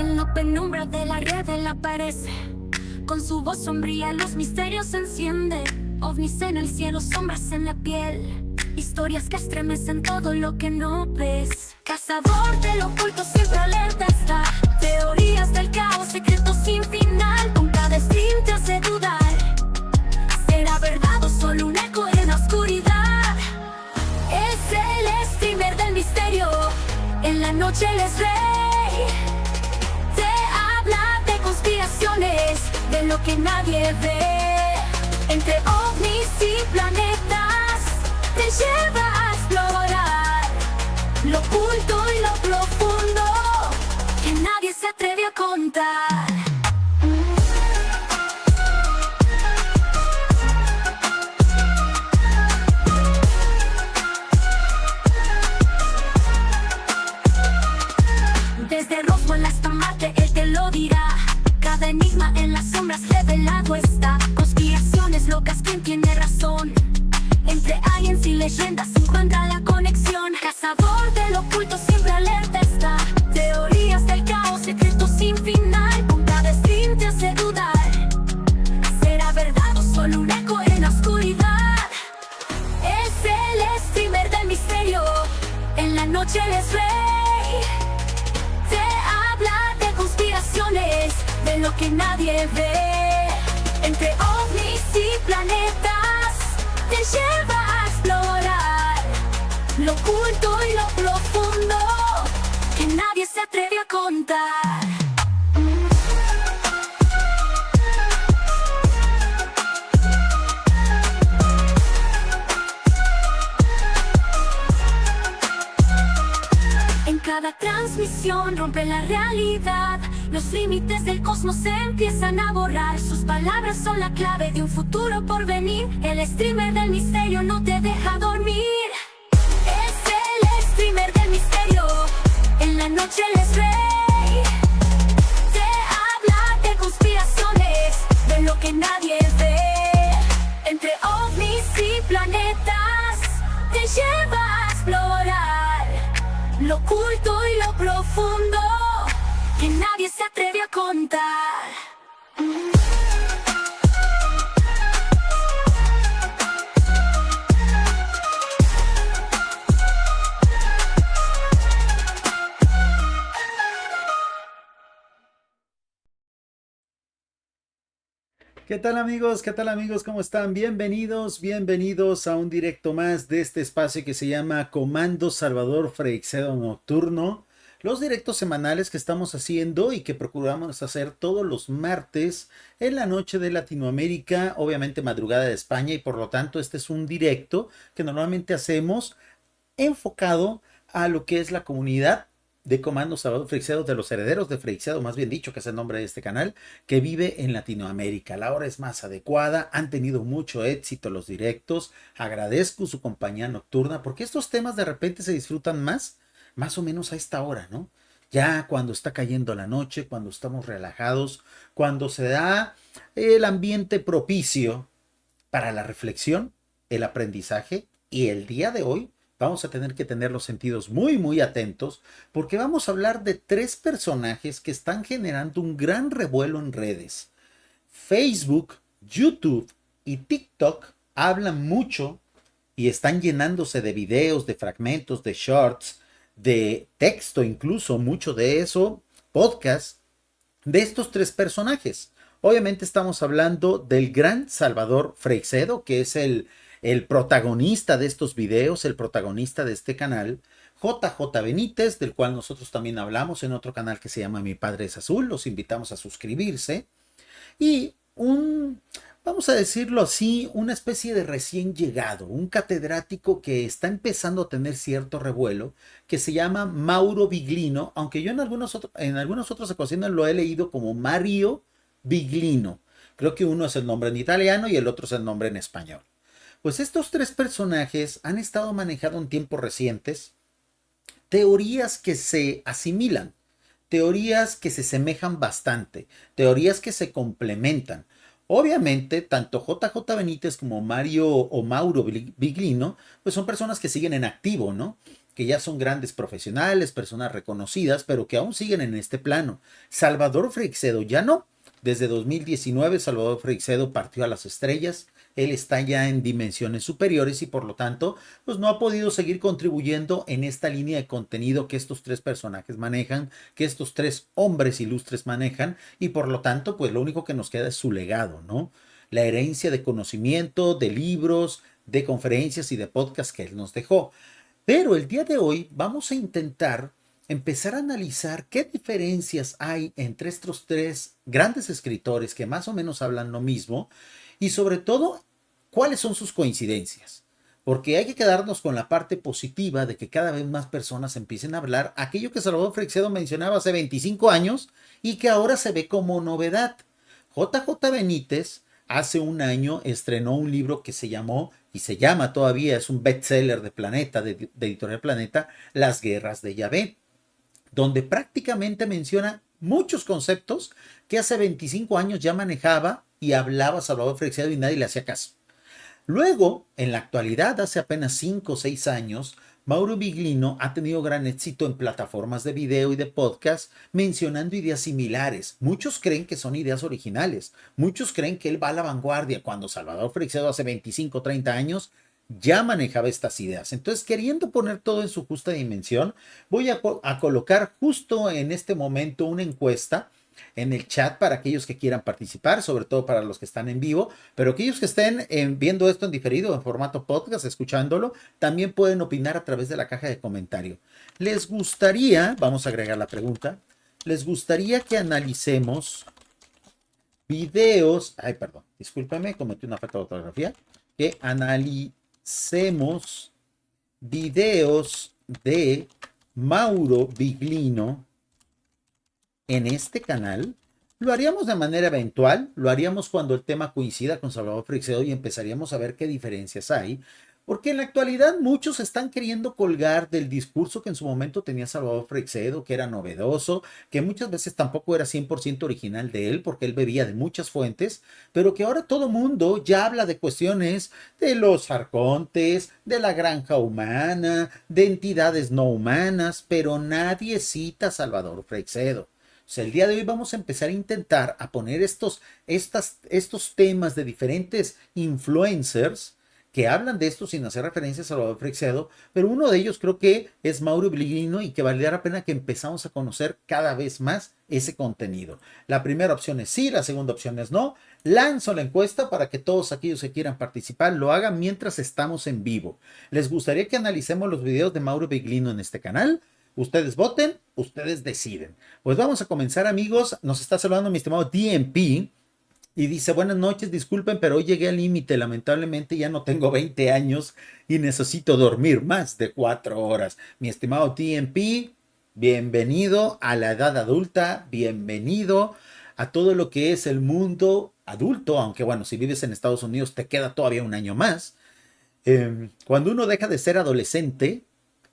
En la penumbra de la red él aparece. Con su voz sombría los misterios se enciende. Ovnis en el cielo, sombras en la piel. Historias que estremecen todo lo que no ves. Cazador del oculto siempre alerta está. Teorías del caos, secretos sin final. Con cada stream te hace dudar. ¿Será verdad o solo un eco en la oscuridad? Es el streamer del misterio. En la noche él es rey. Te habla de conspiraciones, de lo que nadie ve. Entre ovnis y planetas te lleva a explorar lo oculto y lo profundo que nadie se atreve a contar. Desde Roswell hasta Marte él te lo dirá. Cada enigma en las sombras revelado está. Conspiraciones locas, ¿quién tiene razón? Entre aliens y leyendas se encuentra la conexión. Cazador del oculto siempre alerta está. Teorías del caos, secretos sin final. Con cada stream te hace dudar. ¿Será verdad o solo un eco en la oscuridad? Es el streamer del misterio. En la noche él es rey. Te habla de conspiraciones, de lo que nadie ve. Entre ovnis y planetas te lleva a explorar lo oculto y lo profundo que nadie se atreve a contar. En cada transmisión rompe la realidad. Los límites del cosmos se empiezan a borrar. Sus palabras son la clave de un futuro por venir. El streamer del misterio no te deja dormir. Es el streamer del misterio. En la noche él es rey. Te habla de conspiraciones, de lo que nadie ve. Entre ovnis y planetas te lleva a explorar lo oculto y lo profundo que nadie se atreve a contar. ¿Qué tal amigos? ¿Qué tal amigos? ¿Cómo están? Bienvenidos a un directo más de este espacio que se llama Comando Salvador Freixedo Nocturno. Los directos semanales que estamos haciendo y que procuramos hacer todos los martes en la noche de Latinoamérica, obviamente madrugada de España, y por lo tanto este es un directo que normalmente hacemos enfocado a lo que es la comunidad de Comando Salvador Freixedo, de los herederos de Freixedo, más bien dicho, que es el nombre de este canal, que vive en Latinoamérica. La hora es más adecuada, han tenido mucho éxito los directos, agradezco su compañía nocturna, porque estos temas de repente se disfrutan más o menos a esta hora, ¿no? Ya cuando está cayendo la noche, cuando estamos relajados, cuando se da el ambiente propicio para la reflexión, el aprendizaje, y el día de hoy vamos a tener que tener los sentidos muy atentos porque vamos a hablar de tres personajes que están generando un gran revuelo en redes. Facebook, YouTube y TikTok hablan mucho y están llenándose de videos, de fragmentos, de shorts, de texto incluso, mucho de eso, podcast, de estos tres personajes. Obviamente estamos hablando del gran Salvador Freixedo, que es el protagonista de estos videos, el protagonista de este canal, JJ Benítez, del cual nosotros también hablamos en otro canal que se llama Mi Padre es Azul, los invitamos a suscribirse, y vamos a decirlo así, una especie de recién llegado, un catedrático que está empezando a tener cierto revuelo, que se llama Mauro Biglino, aunque yo en algunas otras ocasiones lo he leído como Mario Biglino. Creo que uno es el nombre en italiano y el otro es el nombre en español. Pues estos tres personajes han estado manejando en tiempos recientes teorías que se asimilan, teorías que se semejan bastante, teorías que se complementan. Obviamente, tanto JJ Benítez como Mauro Biglino, pues son personas que siguen en activo, ¿no? que ya son grandes profesionales, personas reconocidas, pero que aún siguen en este plano. Salvador Freixedo ya no. Desde 2019, Salvador Freixedo partió a las estrellas. Él está ya en dimensiones superiores y por lo tanto, pues no ha podido seguir contribuyendo en esta línea de contenido que estos tres personajes manejan, que estos tres hombres ilustres manejan y por lo tanto, pues lo único que nos queda es su legado, ¿no? La herencia de conocimiento, de libros, de conferencias y de podcasts que él nos dejó. Pero el día de hoy vamos a intentar empezar a analizar qué diferencias hay entre estos tres grandes escritores que más o menos hablan lo mismo y sobre todo, cuáles son sus coincidencias. Porque hay que quedarnos con la parte positiva de que cada vez más personas empiecen a hablar aquello que Salvador Freixedo mencionaba hace 25 años y que ahora se ve como novedad. JJ Benítez hace un año estrenó un libro que se llamó y se llama todavía, es un bestseller de Planeta, de Editorial Planeta, Las Guerras de Yahvé, donde prácticamente menciona muchos conceptos que hace 25 años ya manejaba y hablaba Salvador Freixedo y nadie le hacía caso. Luego, en la actualidad, hace apenas 5 o 6 años, Mauro Biglino ha tenido gran éxito en plataformas de video y de podcast mencionando ideas similares. Muchos creen que son ideas originales, muchos creen que él va a la vanguardia cuando Salvador Freixedo hace 25 o 30 años ya manejaba estas ideas. Entonces, queriendo poner todo en su justa dimensión, voy a colocar justo en este momento una encuesta en el chat para aquellos que quieran participar, sobre todo para los que están en vivo, pero aquellos que estén viendo esto en diferido, en formato podcast, escuchándolo, también pueden opinar a través de la caja de comentario. ¿Les gustaría, vamos a agregar la pregunta, les gustaría que analicemos videos, ay, perdón, discúlpame, cometí una falta de ortografía, que analicemos videos de Mauro Biglino en este canal? Lo haríamos de manera eventual, lo haríamos cuando el tema coincida con Salvador Freixedo y empezaríamos a ver qué diferencias hay, porque en la actualidad muchos están queriendo colgar del discurso que en su momento tenía Salvador Freixedo, que era novedoso, que muchas veces tampoco era 100% original de él, porque él bebía de muchas fuentes, pero que ahora todo mundo ya habla de cuestiones de los arcontes, de la granja humana, de entidades no humanas, pero nadie cita a Salvador Freixedo. O sea, el día de hoy vamos a empezar a intentar a poner estos temas de diferentes influencers que hablan de esto sin hacer referencia a Salvador Freixedo, pero uno de ellos creo que es Mauro Biglino y que valdría la pena que empezamos a conocer cada vez más ese contenido. La primera opción es sí, la segunda opción es no. Lanzo la encuesta para que todos aquellos que quieran participar lo hagan mientras estamos en vivo. ¿Les gustaría que analicemos los videos de Mauro Biglino en este canal? Ustedes voten, ustedes deciden. Pues vamos a comenzar, amigos. Nos está saludando mi estimado DMP y dice: buenas noches, disculpen, pero hoy llegué al límite. Lamentablemente ya no tengo 20 años y necesito dormir más de 4 horas. Mi estimado DMP, bienvenido a la edad adulta, bienvenido a todo lo que es el mundo adulto, aunque bueno, si vives en Estados Unidos te queda todavía un año más. Cuando uno deja de ser adolescente,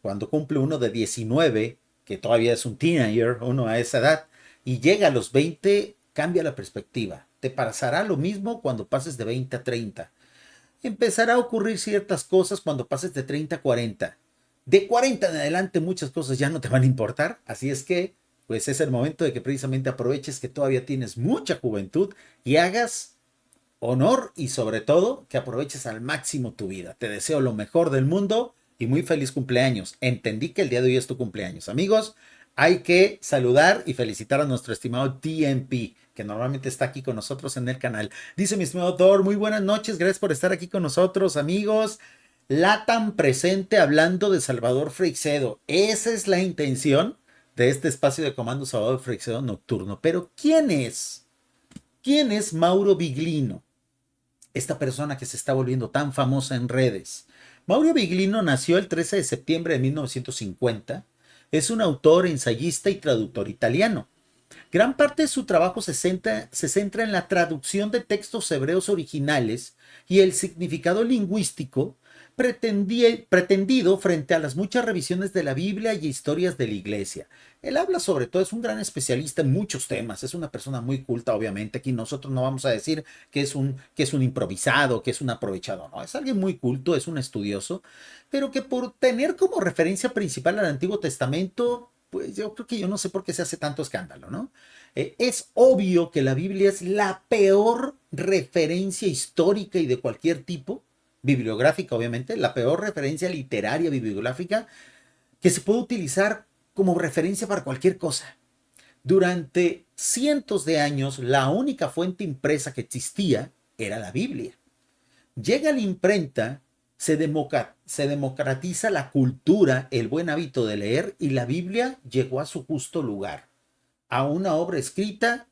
cuando cumple uno de 19, que todavía es un teenager, uno a esa edad, y llega a los 20, cambia la perspectiva. Te pasará lo mismo cuando pases de 20 a 30. Empezará a ocurrir ciertas cosas cuando pases de 30 a 40. De 40 en adelante muchas cosas ya no te van a importar, así es que pues es el momento de que precisamente aproveches que todavía tienes mucha juventud y hagas honor y sobre todo que aproveches al máximo tu vida. Te deseo lo mejor del mundo y muy feliz cumpleaños. Entendí que el día de hoy es tu cumpleaños. Amigos, hay que saludar y felicitar a nuestro estimado TMP, que normalmente está aquí con nosotros en el canal. Dice mi estimado Thor: muy buenas noches, gracias por estar aquí con nosotros, amigos. Latam presente hablando de Salvador Freixedo. Esa es la intención de este espacio de Comando Salvador Freixedo Nocturno. Pero ¿quién es? ¿Quién es Mauro Biglino? Esta persona que se está volviendo tan famosa en redes. Mauro Biglino nació el 13 de septiembre de 1950. Es un autor, ensayista y traductor italiano. Gran parte de su trabajo se centra en la traducción de textos hebreos originales y el significado lingüístico, pretendido frente a las muchas revisiones de la Biblia y historias de la iglesia. Él habla sobre todo, es un gran especialista en muchos temas, es una persona muy culta, obviamente. Aquí nosotros no vamos a decir que es un improvisado, que es un aprovechado, no, es alguien muy culto, es un estudioso, pero que por tener como referencia principal al Antiguo Testamento, pues yo creo que yo no sé por qué se hace tanto escándalo, ¿no? Es obvio que la Biblia es la peor referencia histórica y de cualquier tipo, bibliográfica obviamente, la peor referencia literaria bibliográfica que se puede utilizar como referencia para cualquier cosa. Durante cientos de años, la única fuente impresa que existía era la Biblia. Llega la imprenta, se democratiza la cultura, el buen hábito de leer, y la Biblia llegó a su justo lugar, a una obra escrita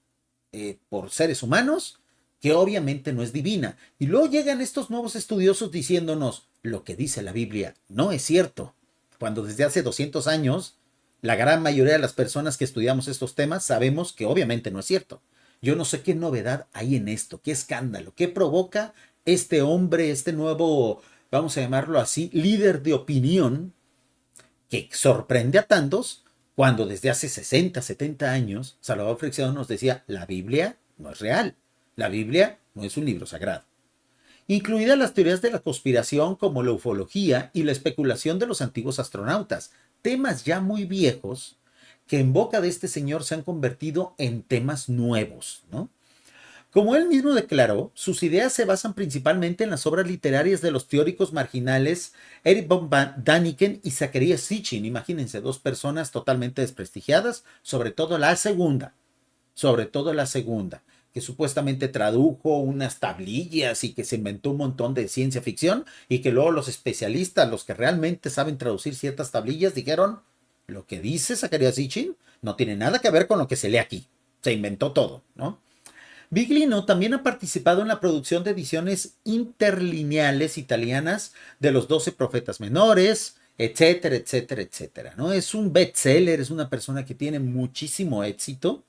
por seres humanos que obviamente no es divina. Y luego llegan estos nuevos estudiosos diciéndonos, lo que dice la Biblia no es cierto, cuando desde hace 200 años la gran mayoría de las personas que estudiamos estos temas sabemos que obviamente no es cierto. Yo no sé qué novedad hay en esto, qué escándalo, qué provoca este hombre, este nuevo, vamos a llamarlo así, líder de opinión que sorprende a tantos, cuando desde hace 60, 70 años Salvador Freixedo nos decía, la Biblia no es real, la Biblia no es un libro sagrado. Incluidas las teorías de la conspiración como la ufología y la especulación de los antiguos astronautas, temas ya muy viejos que en boca de este señor se han convertido en temas nuevos, ¿no? Como él mismo declaró, sus ideas se basan principalmente en las obras literarias de los teóricos marginales Erich von Däniken y Zecharia Sitchin. Imagínense, dos personas totalmente desprestigiadas, sobre todo la segunda, que supuestamente tradujo unas tablillas y que se inventó un montón de ciencia ficción, y que luego los especialistas, los que realmente saben traducir ciertas tablillas, dijeron, lo que dice Zecharia Sitchin no tiene nada que ver con lo que se lee aquí, se inventó todo, ¿no? Biglino también ha participado en la producción de ediciones interlineales italianas de los 12 profetas menores, etcétera, etcétera, etcétera, ¿no? Es un bestseller, es una persona que tiene muchísimo éxito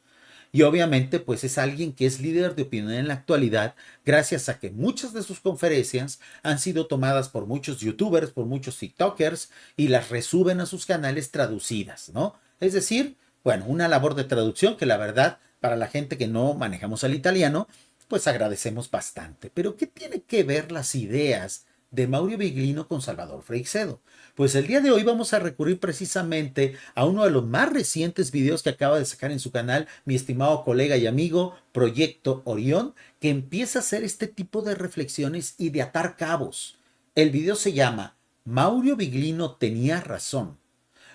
y obviamente pues es alguien que es líder de opinión en la actualidad gracias a que muchas de sus conferencias han sido tomadas por muchos youtubers, por muchos tiktokers y las resuben a sus canales traducidas, ¿no? Es decir, bueno, una labor de traducción que la verdad para la gente que no manejamos el italiano, pues agradecemos bastante. Pero ¿qué tiene que ver las ideas de Mauro Biglino con Salvador Freixedo? Pues el día de hoy vamos a recurrir precisamente a uno de los más recientes videos que acaba de sacar en su canal mi estimado colega y amigo Proyecto Orión, que empieza a hacer este tipo de reflexiones y de atar cabos. El video se llama Mauro Biglino tenía razón.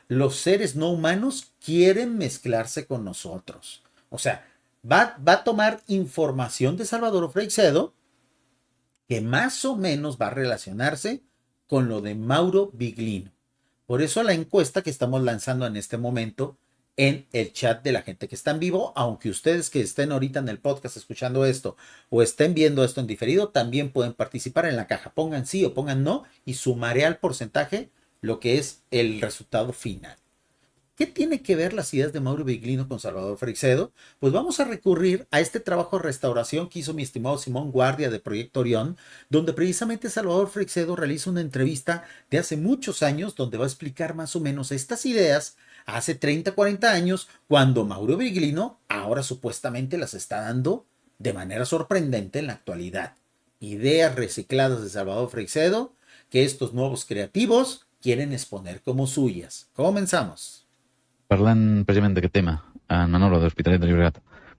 Los seres no humanos quieren mezclarse con nosotros. O sea, va a tomar información de Salvador Freixedo que más o menos va a relacionarse con lo de Mauro Biglino. Por eso la encuesta que estamos lanzando en este momento en el chat de la gente que está en vivo, aunque ustedes que estén ahorita en el podcast escuchando esto o estén viendo esto en diferido, también pueden participar en la caja. Pongan sí o pongan no y sumaré al porcentaje lo que es el resultado final. ¿Qué tiene que ver las ideas de Mauro Biglino con Salvador Freixedo? Pues vamos a recurrir a este trabajo de restauración que hizo mi estimado Simón Guardia de Proyecto Orión, donde precisamente Salvador Freixedo realiza una entrevista de hace muchos años donde va a explicar más o menos estas ideas hace 30, 40 años, cuando Mauro Biglino ahora supuestamente las está dando de manera sorprendente en la actualidad. Ideas recicladas de Salvador Freixedo que estos nuevos creativos quieren exponer como suyas. Comenzamos. Parlant precisament d'aquest tema, en Manolo, de l'Hospitalet de Llobregat,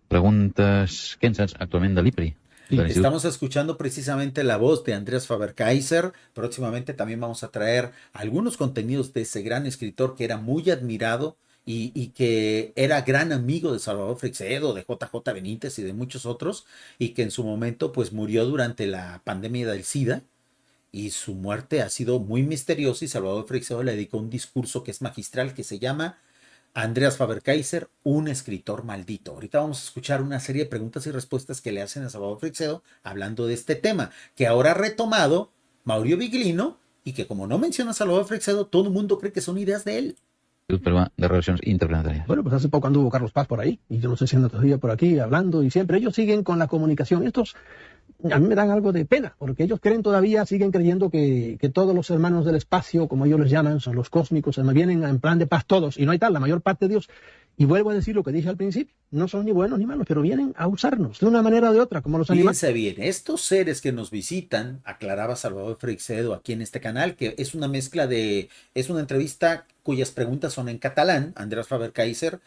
preguntes què en saps actualment de l'IPRI? Sí, estamos escuchando precisamente la voz de Andreas Faber-Kaiser. Próximamente también vamos a traer algunos contenidos de ese gran escritor que era muy admirado y que era gran amigo de Salvador Freixedo, de JJ Benítez y de muchos otros, y que en su momento pues murió durante la pandemia del SIDA. Y su muerte ha sido muy misteriosa y Salvador Freixedo le dedicó un discurso que es magistral que se llama Andreas Faber-Kaiser, un escritor maldito. Ahorita vamos a escuchar una serie de preguntas y respuestas que le hacen a Salvador Freixedo hablando de este tema, que ahora ha retomado Mauro Biglino y que como no menciona a Salvador Freixedo, todo el mundo cree que son ideas de él. Peruà de Relacions Interplanetarias. Bueno, pues hace poco anduvo Carlos Paz por ahí, y yo no sé si anda todavía por aquí hablando, y siempre ellos siguen con la comunicación. Estos a mí me dan algo de pena, porque ellos siguen creyendo que todos los hermanos del espacio, como ellos les llaman, son los cósmicos, se me vienen en plan de paz todos, y no hay tal, la mayor parte de Dios. Y vuelvo a decir lo que dije al principio, no son ni buenos ni malos, pero vienen a usarnos de una manera o de otra, como los animales. Piensa bien, estos seres que nos visitan, aclaraba Salvador Freixedo aquí en este canal, que es una mezcla es una entrevista cuyas preguntas son en catalán. Andrés Faber-Kaiser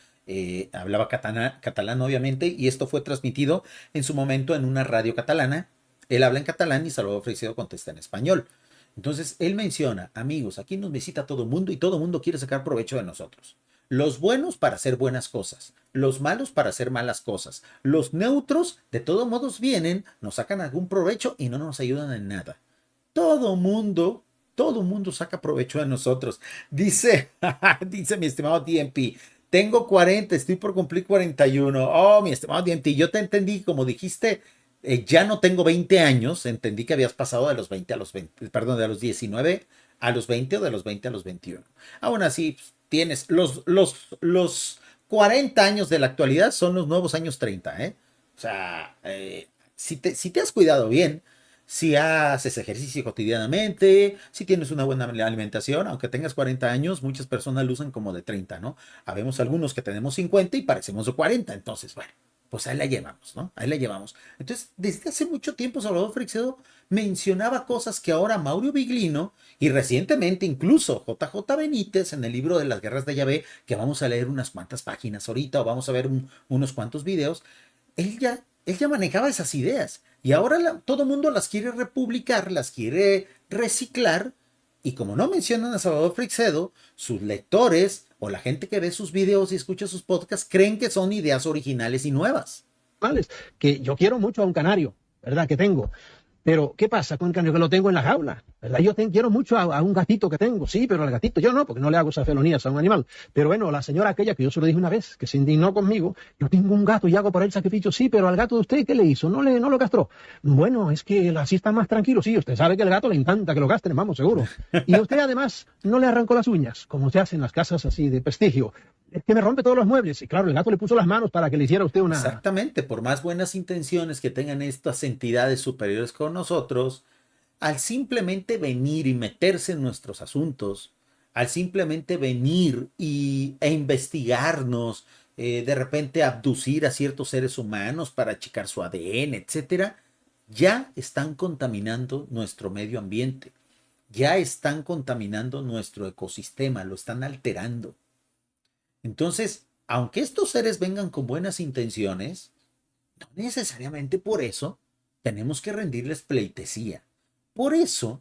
hablaba catalán obviamente, y esto fue transmitido en su momento en una radio catalana. Él habla en catalán y Salvador Freixedo contesta en español. Entonces él menciona: amigos, aquí nos visita todo el mundo y todo el mundo quiere sacar provecho de nosotros. Los buenos para hacer buenas cosas, los malos para hacer malas cosas, los neutros de todos modos vienen, nos sacan algún provecho y no nos ayudan en nada. Todo mundo saca provecho de nosotros. Dice mi estimado DMP, tengo 40, estoy por cumplir 41. Oh, mi estimado DMP, yo te entendí, como dijiste, ya no tengo 20 años, entendí que habías pasado de los 20 a los 20, perdón, de los 19 a los 20 o de los 20 a los 21. Aún así, tienes los 40 años de la actualidad son los nuevos años 30, ¿eh? O sea, si te has cuidado bien, si haces ejercicio cotidianamente, si tienes una buena alimentación, aunque tengas 40 años, muchas personas lucen como de 30, ¿no? Habemos algunos que tenemos 50 y parecemos de 40, entonces, bueno, pues ahí la llevamos, ¿no? Ahí la llevamos. Entonces, desde hace mucho tiempo Salvador Freixedo mencionaba cosas que ahora Mauro Biglino y recientemente incluso JJ Benítez en el libro de las guerras de Yahvé, que vamos a leer unas cuantas páginas ahorita o vamos a ver unos cuantos videos, él ya manejaba esas ideas y ahora todo el mundo las quiere republicar, las quiere reciclar, y como no mencionan a Salvador Freixedo, sus lectores o la gente que ve sus videos y escucha sus podcasts creen que son ideas originales y nuevas. Que yo quiero mucho a un canario, ¿verdad? Que tengo. Pero, ¿qué pasa con el canario? Que lo tengo en la jaula, ¿verdad? Quiero mucho a un gatito que tengo, sí, pero al gatito yo no, porque no le hago esas felonías a un animal. Pero bueno, la señora aquella que yo se lo dije una vez, que se indignó conmigo, yo tengo un gato y hago por él sacrificio, sí, pero al gato de usted, ¿qué le hizo? No lo castró. Bueno, es que así está más tranquilo, sí, usted sabe que al gato le encanta que lo castren, vamos, seguro. Y usted además no le arrancó las uñas, como se hace en las casas así de prestigio. Es que me rompe todos los muebles. Y claro, el gato le puso las manos para que le hiciera usted una... Exactamente, por más buenas intenciones que tengan estas entidades superiores con nosotros, al simplemente venir y meterse en nuestros asuntos, al simplemente venir e investigarnos, de repente abducir a ciertos seres humanos para achicar su ADN, etcétera, ya están contaminando nuestro medio ambiente, ya están contaminando nuestro ecosistema, lo están alterando. Entonces, aunque estos seres vengan con buenas intenciones, no necesariamente por eso tenemos que rendirles pleitesía. Por eso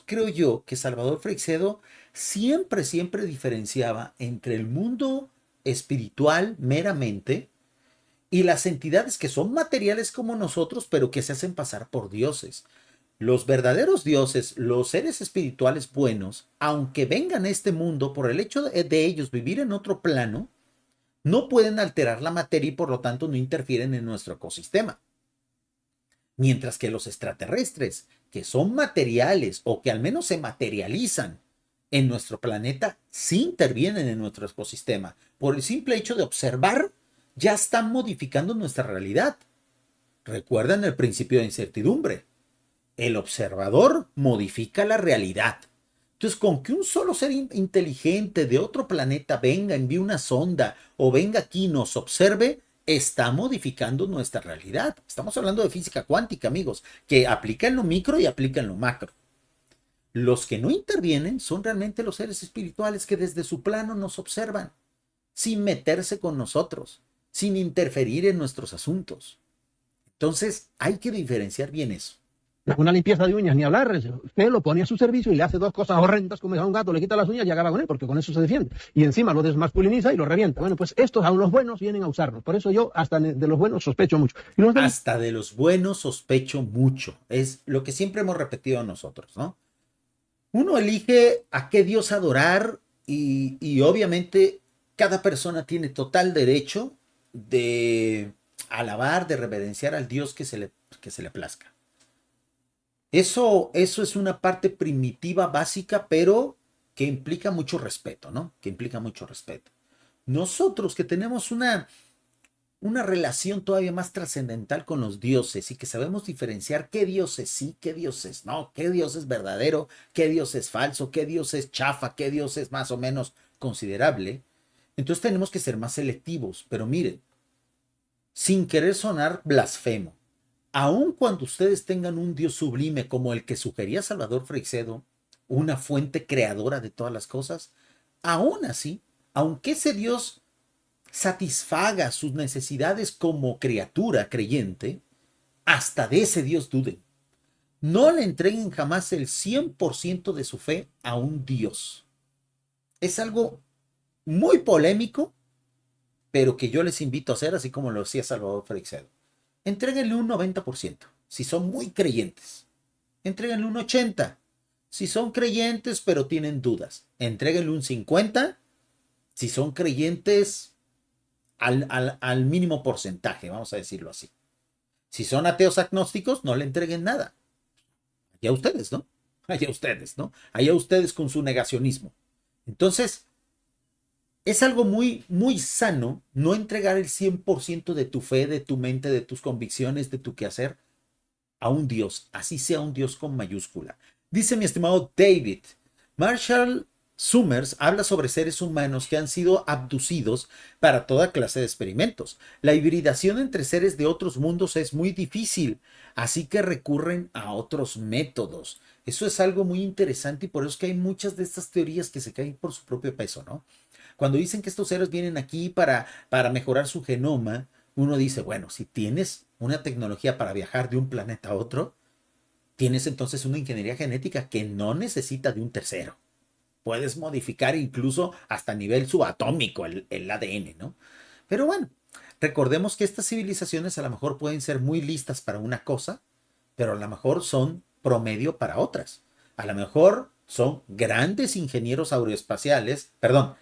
creo yo que Salvador Freixedo siempre diferenciaba entre el mundo espiritual meramente y las entidades que son materiales como nosotros, pero que se hacen pasar por dioses. Los verdaderos dioses, los seres espirituales buenos, aunque vengan a este mundo por el hecho de ellos vivir en otro plano, no pueden alterar la materia y por lo tanto no interfieren en nuestro ecosistema. Mientras que los extraterrestres, que son materiales o que al menos se materializan en nuestro planeta, sí intervienen en nuestro ecosistema. Por el simple hecho de observar, ya están modificando nuestra realidad. Recuerdan el principio de incertidumbre. El observador modifica la realidad. Entonces, con que un solo ser inteligente de otro planeta venga, envíe una sonda o venga aquí y nos observe, está modificando nuestra realidad. Estamos hablando de física cuántica, amigos, que aplica en lo micro y aplica en lo macro. Los que no intervienen son realmente los seres espirituales que desde su plano nos observan, sin meterse con nosotros, sin interferir en nuestros asuntos. Entonces, hay que diferenciar bien eso. Una limpieza de uñas, ni hablar. Usted lo pone a su servicio y le hace dos cosas horrendas, como a un gato, le quita las uñas y acaba con él, porque con eso se defiende. Y encima lo desmasculiniza y lo revienta. Bueno, pues estos, aún los buenos, vienen a usarnos. Por eso yo hasta de los buenos sospecho mucho. Hasta de los buenos sospecho mucho. Es lo que siempre hemos repetido nosotros, ¿no? Uno elige a qué Dios adorar y obviamente cada persona tiene total derecho de alabar, de reverenciar al Dios que se le plazca. Eso es una parte primitiva, básica, pero que implica mucho respeto, ¿no? Que implica mucho respeto. Nosotros que tenemos una relación todavía más trascendental con los dioses y que sabemos diferenciar qué Dios es sí, qué Dios es no, qué Dios es verdadero, qué Dios es falso, qué Dios es chafa, qué Dios es más o menos considerable, entonces tenemos que ser más selectivos. Pero miren, sin querer sonar blasfemo, aun cuando ustedes tengan un Dios sublime como el que sugería Salvador Freixedo, una fuente creadora de todas las cosas, aún así, aunque ese Dios satisfaga sus necesidades como criatura creyente, hasta de ese Dios duden. No le entreguen jamás el 100% de su fe a un Dios. Es algo muy polémico, pero que yo les invito a hacer, así como lo hacía Salvador Freixedo. Entréguenle un 90%, si son muy creyentes. Entréguenle un 80%, si son creyentes pero tienen dudas. Entréguenle un 50%, si son creyentes al mínimo porcentaje, vamos a decirlo así. Si son ateos agnósticos, no le entreguen nada. Allá ustedes, ¿no? Allá ustedes, ¿no? Allá ustedes con su negacionismo. Entonces, es algo muy, muy sano no entregar el 100% de tu fe, de tu mente, de tus convicciones, de tu quehacer a un Dios, así sea un Dios con mayúscula. Dice mi estimado David, Marshall Summers habla sobre seres humanos que han sido abducidos para toda clase de experimentos. La hibridación entre seres de otros mundos es muy difícil, así que recurren a otros métodos. Eso es algo muy interesante y por eso es que hay muchas de estas teorías que se caen por su propio peso, ¿no? Cuando dicen que estos seres vienen aquí para mejorar su genoma, uno dice, bueno, si tienes una tecnología para viajar de un planeta a otro, tienes entonces una ingeniería genética que no necesita de un tercero. Puedes modificar incluso hasta a nivel subatómico el ADN, ¿no? Pero bueno, recordemos que estas civilizaciones a lo mejor pueden ser muy listas para una cosa, pero a lo mejor son promedio para otras. A lo mejor son grandes ingenieros aeroespaciales, perdón,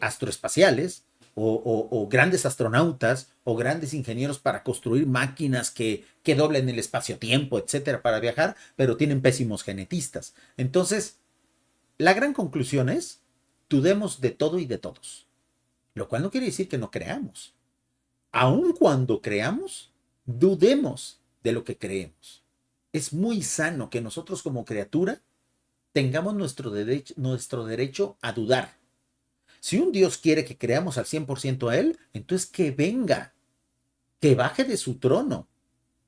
astroespaciales, o grandes astronautas, o grandes ingenieros para construir máquinas que doblen el espacio-tiempo, etcétera, para viajar, pero tienen pésimos genetistas. Entonces, la gran conclusión es, dudemos de todo y de todos. Lo cual no quiere decir que no creamos. Aun cuando creamos, dudemos de lo que creemos. Es muy sano que nosotros como criatura tengamos nuestro derecho a dudar. Si un Dios quiere que creamos al 100% a Él, entonces que venga, que baje de su trono,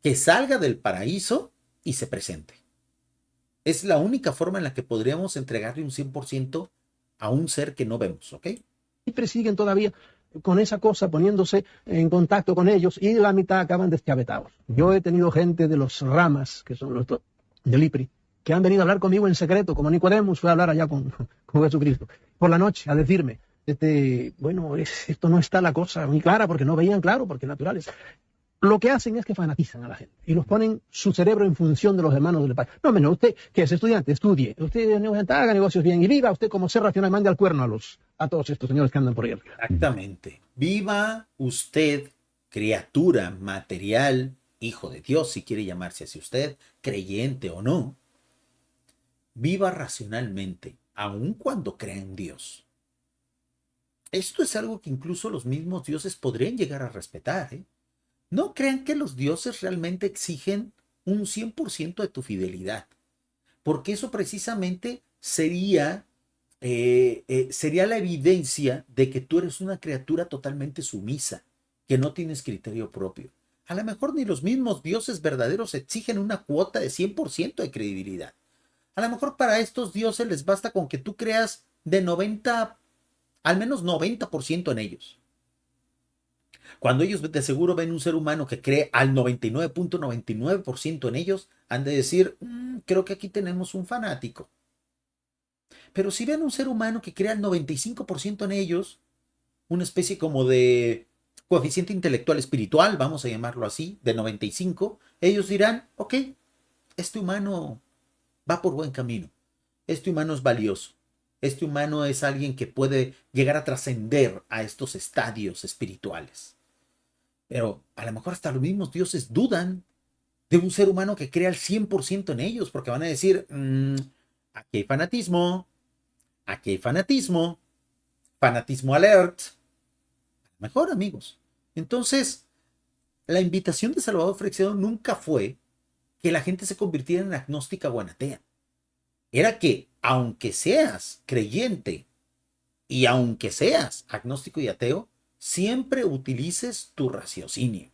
que salga del paraíso y se presente. Es la única forma en la que podríamos entregarle un 100% a un ser que no vemos, ¿ok? Siempre siguen todavía con esa cosa, poniéndose en contacto con ellos, y la mitad acaban descabetados. Yo he tenido gente de los ramas, que son los del IPRI, que han venido a hablar conmigo en secreto, como Nicodemus fue a hablar allá con Jesucristo, por la noche, a decirme, bueno, esto no está la cosa muy clara, porque no veían claro, porque naturales. Lo que hacen es que fanatizan a la gente y los ponen su cerebro en función de los hermanos del país. No, menos usted que es estudiante, estudie. Usted haga negocios bien y viva usted como ser racional, mande al cuerno a todos estos señores que andan por ahí. Exactamente. Viva usted, criatura material, hijo de Dios, si quiere llamarse así usted, creyente o no. Viva racionalmente, aun cuando crea en Dios. Esto es algo que incluso los mismos dioses podrían llegar a respetar, ¿eh? No crean que los dioses realmente exigen un 100% de tu fidelidad, porque eso precisamente sería la evidencia de que tú eres una criatura totalmente sumisa, que no tienes criterio propio. A lo mejor ni los mismos dioses verdaderos exigen una cuota de 100% de credibilidad. A lo mejor para estos dioses les basta con que tú creas de 90, al menos 90% en ellos. Cuando ellos de seguro ven un ser humano que cree al 99.99% en ellos, han de decir, creo que aquí tenemos un fanático. Pero si ven un ser humano que cree al 95% en ellos, una especie como de coeficiente intelectual espiritual, vamos a llamarlo así, de 95, ellos dirán, ok, este humano va por buen camino, este humano es valioso, este humano es alguien que puede llegar a trascender a estos estadios espirituales. Pero a lo mejor hasta los mismos dioses dudan de un ser humano que crea al 100% en ellos, porque van a decir, aquí hay fanatismo, fanatismo alert. A lo mejor, amigos. Entonces, la invitación de Salvador Freixedo nunca fue que la gente se convirtiera en agnóstica o en atea. Era que, aunque seas creyente y aunque seas agnóstico y ateo, siempre utilices tu raciocinio.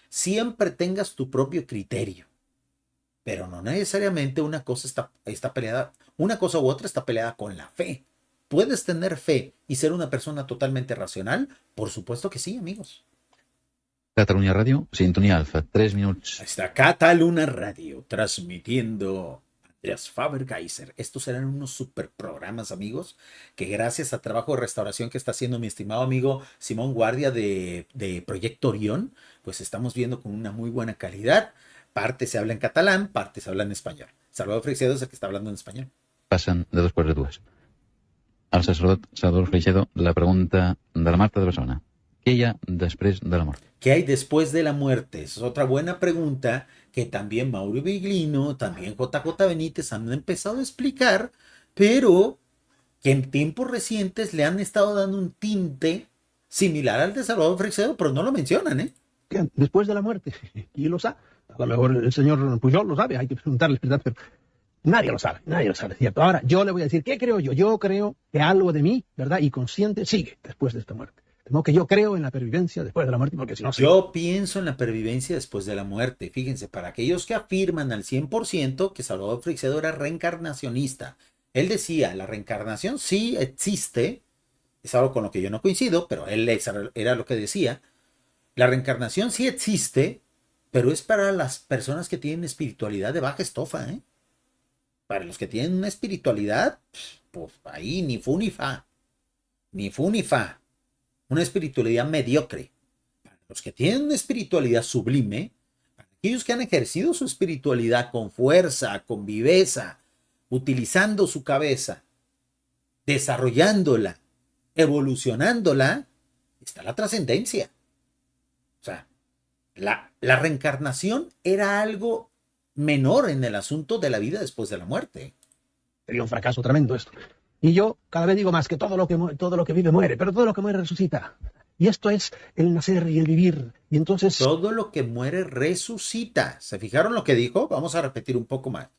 Siempre tengas tu propio criterio. Pero no necesariamente una cosa está peleada, una cosa u otra está peleada con la fe. ¿Puedes tener fe y ser una persona totalmente racional? Por supuesto que sí, amigos. Catalunya Ràdio, sintonia alfa, 3 minuts. Está Catalunya Radio, transmitiendo Andreas Faber-Kaiser. Estos serán unos super programas, amigos, que gracias al trabajo de restauración que está haciendo mi estimado amigo Simón Guardia de Proyecto Orión, pues estamos viendo con una muy buena calidad. Parte se habla en catalán, parte se habla en español. Salvador Freixedo es el que está hablando en español. Passen de 2 quarts de 2. Al sacerdot Salvador Freixedo, la pregunta de la Marta de Barcelona. Què hi ha després de la mort? ¿Qué hay después de la muerte? Esa es otra buena pregunta que también Mauro Biglino, también JJ Benítez han empezado a explicar, pero que en tiempos recientes le han estado dando un tinte similar al de Salvador Freixedo, pero no lo mencionan, ¿eh? Después de la muerte. ¿Quién lo sabe? A lo mejor el señor Pujol lo sabe, hay que preguntarle, ¿verdad? Pero nadie lo sabe, ¿cierto? Ahora, yo le voy a decir, ¿qué creo yo? Yo creo que algo de mí, ¿verdad? Y consciente sigue después de esta muerte. De modo que yo creo en la pervivencia después de la muerte, porque si no... Yo pienso en la pervivencia después de la muerte. Fíjense, para aquellos que afirman al 100% que Salvador Freixedo era reencarnacionista, él decía, la reencarnación sí existe, es algo con lo que yo no coincido, pero él era lo que decía, la reencarnación sí existe, pero es para las personas que tienen espiritualidad de baja estofa, ¿eh? Para los que tienen una espiritualidad, pues ahí ni fu ni fa, ni fu ni fa. Una espiritualidad mediocre. Para los que tienen una espiritualidad sublime, para aquellos que han ejercido su espiritualidad con fuerza, con viveza, utilizando su cabeza, desarrollándola, evolucionándola, está la trascendencia. O sea, la reencarnación era algo menor en el asunto de la vida después de la muerte. Sería un fracaso tremendo esto. Y yo cada vez digo más que todo lo que vive muere, pero todo lo que muere resucita. Y esto es el nacer y el vivir. Y entonces... Todo lo que muere resucita. ¿Se fijaron lo que dijo? Vamos a repetir un poco más.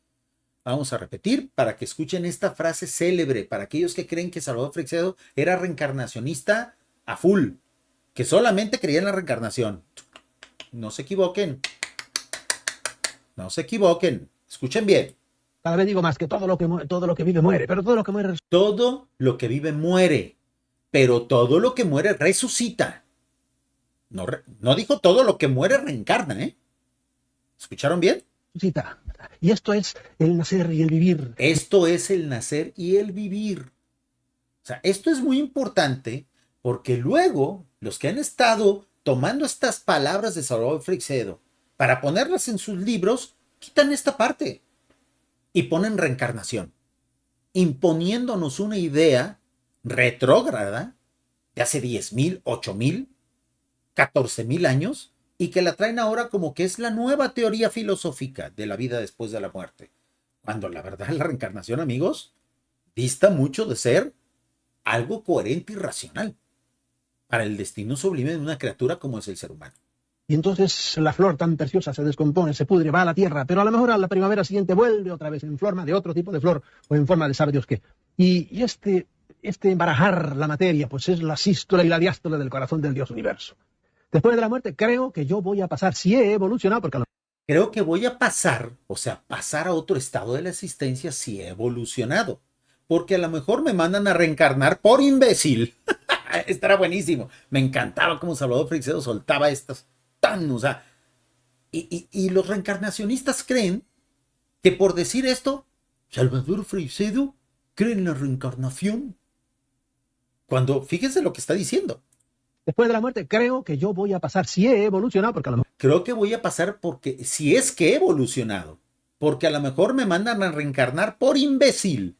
Vamos a repetir para que escuchen esta frase célebre para aquellos que creen que Salvador Freixedo era reencarnacionista a full, que solamente creía en la reencarnación. No se equivoquen. No se equivoquen. Escuchen bien. Cada vez digo más que todo lo que vive muere, pero todo lo que muere... Todo lo que vive muere, pero todo lo que muere resucita. No dijo todo lo que muere reencarna, ¿eh? ¿Escucharon bien? Resucita. Y esto es el nacer y el vivir. Esto es el nacer y el vivir. O sea, esto es muy importante porque luego los que han estado tomando estas palabras de Salvador Freixedo para ponerlas en sus libros, quitan esta parte. Y ponen reencarnación, imponiéndonos una idea retrógrada de hace 10,000, 8,000, 14,000 años y que la traen ahora como que es la nueva teoría filosófica de la vida después de la muerte. Cuando la verdad la reencarnación, amigos, dista mucho de ser algo coherente y racional para el destino sublime de una criatura como es el ser humano. Y entonces la flor tan preciosa se descompone, se pudre, va a la tierra, pero a lo mejor a la primavera siguiente vuelve otra vez en forma de otro tipo de flor o en forma de sabe Dios qué. Y este embarajar la materia, pues es la sístole y la diástole del corazón del Dios universo. Después de la muerte, creo que yo voy a pasar, si he evolucionado, porque creo que voy a pasar, o sea, pasar a otro estado de la existencia si he evolucionado. Porque a lo mejor me mandan a reencarnar por imbécil. Estará buenísimo. Me encantaba cómo Salvador Freixedo soltaba estas. O sea, y los reencarnacionistas creen que por decir esto, Salvador Freixedo cree en la reencarnación. Cuando, fíjense lo que está diciendo. Después de la muerte, creo que yo voy a pasar, si he evolucionado, porque a lo mejor... Creo que voy a pasar porque, si es que he evolucionado, porque a lo mejor me mandan a reencarnar por imbécil.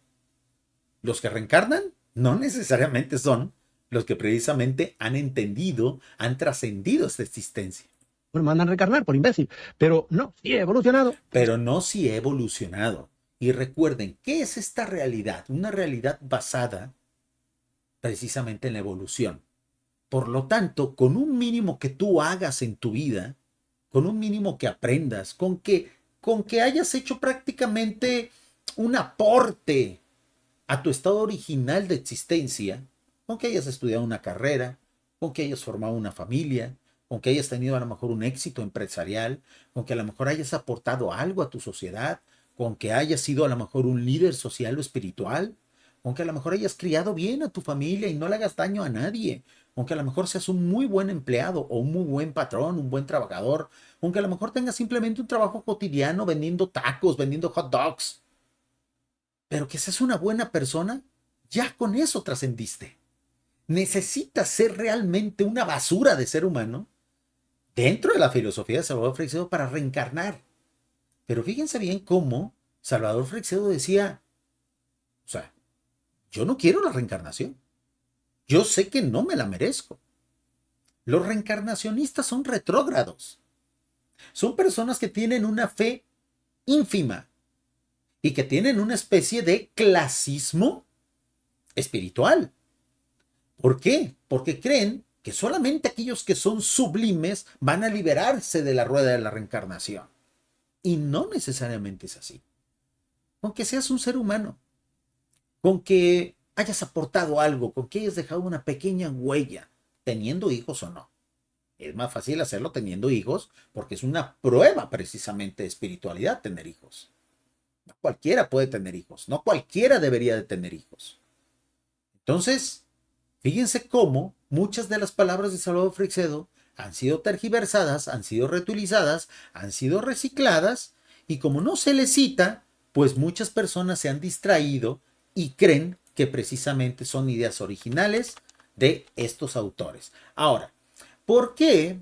Los que reencarnan no necesariamente son los que precisamente han entendido, han trascendido esta existencia. Bueno, me mandan a reencarnar por imbécil, pero no, sí he evolucionado. Pero no si he evolucionado. Y recuerden, ¿qué es esta realidad? Una realidad basada precisamente en la evolución. Por lo tanto, con un mínimo que tú hagas en tu vida, con un mínimo que aprendas, con que hayas hecho prácticamente un aporte a tu estado original de existencia, con que hayas estudiado una carrera, con que hayas formado una familia, con que hayas tenido a lo mejor un éxito empresarial, con que a lo mejor hayas aportado algo a tu sociedad, con que hayas sido a lo mejor un líder social o espiritual, con que a lo mejor hayas criado bien a tu familia y no le hagas daño a nadie, con que a lo mejor seas un muy buen empleado o un muy buen patrón, un buen trabajador, con que a lo mejor tengas simplemente un trabajo cotidiano vendiendo tacos, vendiendo hot dogs, pero que seas una buena persona, ya con eso trascendiste. Necesitas ser realmente una basura de ser humano dentro de la filosofía de Salvador Freixedo para reencarnar. Pero fíjense bien cómo Salvador Freixedo decía, o sea, yo no quiero la reencarnación. Yo sé que no me la merezco. Los reencarnacionistas son retrógrados. Son personas que tienen una fe ínfima y que tienen una especie de clasismo espiritual. ¿Por qué? Porque creen que solamente aquellos que son sublimes van a liberarse de la rueda de la reencarnación. Y no necesariamente es así. Con que seas un ser humano, con que hayas aportado algo, con que hayas dejado una pequeña huella, teniendo hijos o no. Es más fácil hacerlo teniendo hijos porque es una prueba precisamente de espiritualidad tener hijos. No cualquiera puede tener hijos, no cualquiera debería de tener hijos. Entonces, fíjense cómo muchas de las palabras de Salvador Freixedo han sido tergiversadas, han sido reutilizadas, han sido recicladas, y como no se les cita, pues muchas personas se han distraído y creen que precisamente son ideas originales de estos autores. Ahora, ¿por qué?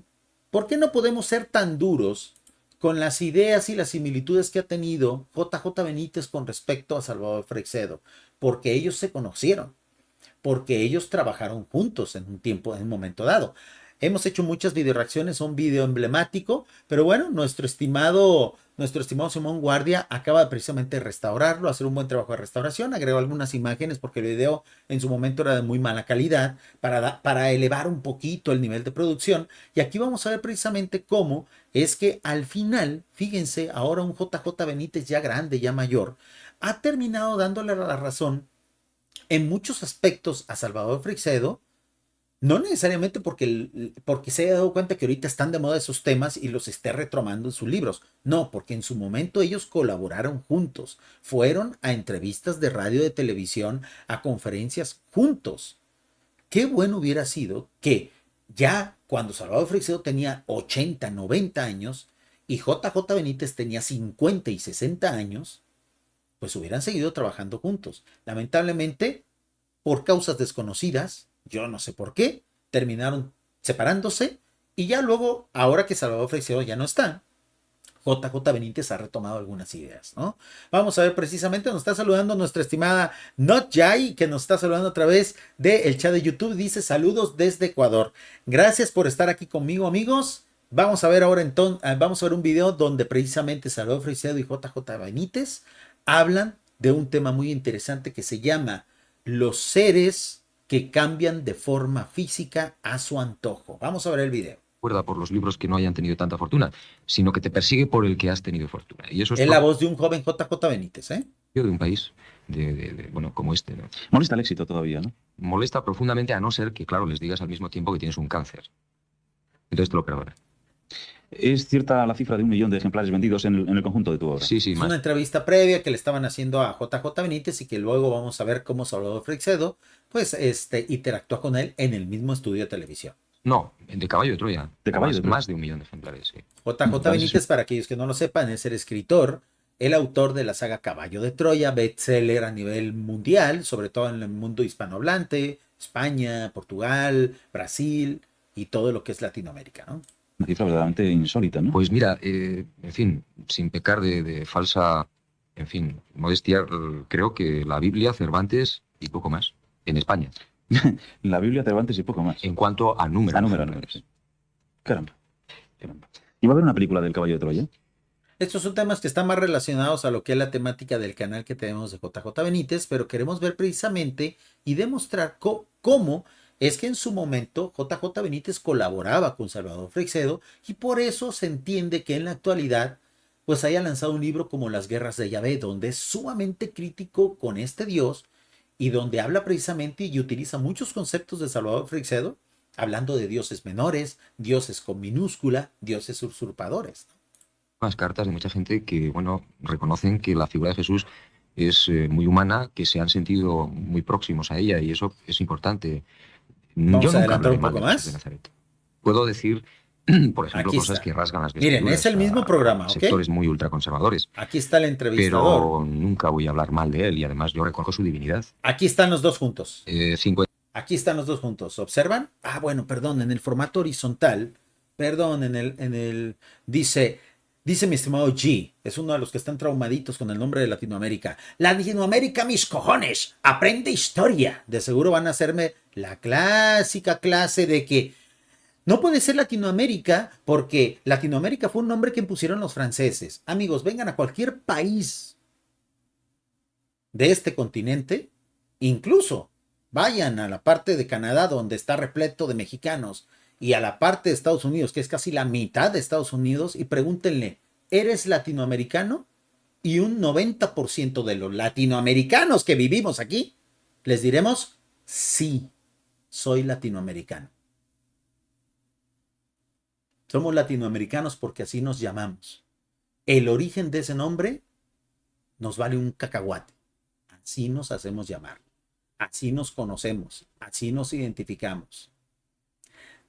¿Por qué no podemos ser tan duros con las ideas y las similitudes que ha tenido JJ Benítez con respecto a Salvador Freixedo? Porque ellos se conocieron, porque ellos trabajaron juntos en un momento dado. Hemos hecho muchas videoreacciones, un video emblemático, pero bueno, nuestro estimado Simón Guardia acaba precisamente de restaurarlo, hacer un buen trabajo de restauración, agregó algunas imágenes porque el video en su momento era de muy mala calidad para elevar un poquito el nivel de producción, y aquí vamos a ver precisamente cómo es que al final, fíjense, ahora un JJ Benítez ya grande, ya mayor, ha terminado dándole la razón en muchos aspectos a Salvador Freixedo, no necesariamente porque se haya dado cuenta que ahorita están de moda esos temas y los esté retomando en sus libros. No, porque en su momento ellos colaboraron juntos. Fueron a entrevistas de radio, de televisión, a conferencias juntos. Qué bueno hubiera sido que ya cuando Salvador Freixedo tenía 80, 90 años y JJ Benítez tenía 50 y 60 años, pues hubieran seguido trabajando juntos. Lamentablemente, por causas desconocidas, yo no sé por qué, terminaron separándose, y ya luego, ahora que Salvador Freixedo ya no está, JJ Benítez ha retomado algunas ideas, ¿no? Vamos a ver precisamente, nos está saludando nuestra estimada Not Jai, que nos está saludando a través del chat de YouTube, dice saludos desde Ecuador. Gracias por estar aquí conmigo, amigos. Vamos a ver ahora entonces, vamos a ver un video donde precisamente Salvador Freixedo y JJ Benítez hablan de un tema muy interesante que se llama los seres que cambian de forma física a su antojo. Vamos a ver el video. Por los libros que no hayan tenido tanta fortuna, sino que te persigue por el que has tenido fortuna. Y eso es la voz de un joven JJ Benítez, ¿eh? De un país bueno, como este, ¿no? Molesta el éxito todavía, ¿no? Molesta profundamente, a no ser que, claro, les digas al mismo tiempo que tienes un cáncer. Entonces te lo grabaré. ¿Es cierta la cifra de 1 millón de ejemplares vendidos en el conjunto de tu obra? Sí, Es una entrevista previa que le estaban haciendo a JJ Benítez y que luego vamos a ver cómo Salvador Freixedo pues interactúa con él en el mismo estudio de televisión. No, de Caballo de Troya. De Caballo de Troya. Más de 1 millón de ejemplares, sí. JJ Benítez, para aquellos que no lo sepan, es el escritor, el autor de la saga Caballo de Troya, bestseller a nivel mundial, sobre todo en el mundo hispanohablante, España, Portugal, Brasil y todo lo que es Latinoamérica, ¿no? Una cifra verdaderamente insólita, ¿no? Pues mira, en fin, sin pecar de falsa, en fin, modestia, creo que la Biblia, Cervantes y poco más, en España. La Biblia, Cervantes y poco más. En cuanto a números. A números, sí. Caramba. ¿Y va a haber una película del Caballo de Troya? Estos son temas que están más relacionados a lo que es la temática del canal que tenemos de JJ Benítez, pero queremos ver precisamente y demostrar cómo es que en su momento JJ Benítez colaboraba con Salvador Freixedo y por eso se entiende que en la actualidad pues haya lanzado un libro como Las Guerras de Yahvé, donde es sumamente crítico con este Dios y donde habla precisamente y utiliza muchos conceptos de Salvador Freixedo, hablando de dioses menores, dioses con minúscula, dioses usurpadores. Unas cartas de mucha gente que, bueno, reconocen que la figura de Jesús es muy humana, que se han sentido muy próximos a ella y eso es importante. Yo Vamos a nunca adelantar hablaré un mal poco de Jesús de más. Nazaret. Puedo decir, por ejemplo, Aquí cosas está. que rasgan las Miren, vestiduras es el mismo programa, a ¿ok? sectores muy ultraconservadores, Aquí está el entrevistador. pero nunca voy a hablar mal de él y además yo reconozco su divinidad. Aquí están los dos juntos. 50 Aquí están los dos juntos. ¿Observan? Ah, bueno, perdón, en el formato horizontal, perdón, dice mi estimado G, es uno de los que están traumaditos con el nombre de Latinoamérica. Latinoamérica, mis cojones, aprende historia. De seguro van a hacerme la clásica clase de que no puede ser Latinoamérica porque Latinoamérica fue un nombre que impusieron los franceses. Amigos, vengan a cualquier país de este continente, incluso vayan a la parte de Canadá donde está repleto de mexicanos y a la parte de Estados Unidos, que es casi la mitad de Estados Unidos, y pregúntenle, ¿eres latinoamericano? Y un 90% de los latinoamericanos que vivimos aquí, les diremos, sí, soy latinoamericano. Somos latinoamericanos porque así nos llamamos. El origen de ese nombre nos vale un cacahuate. Así nos hacemos llamar. Así nos conocemos. Así nos identificamos.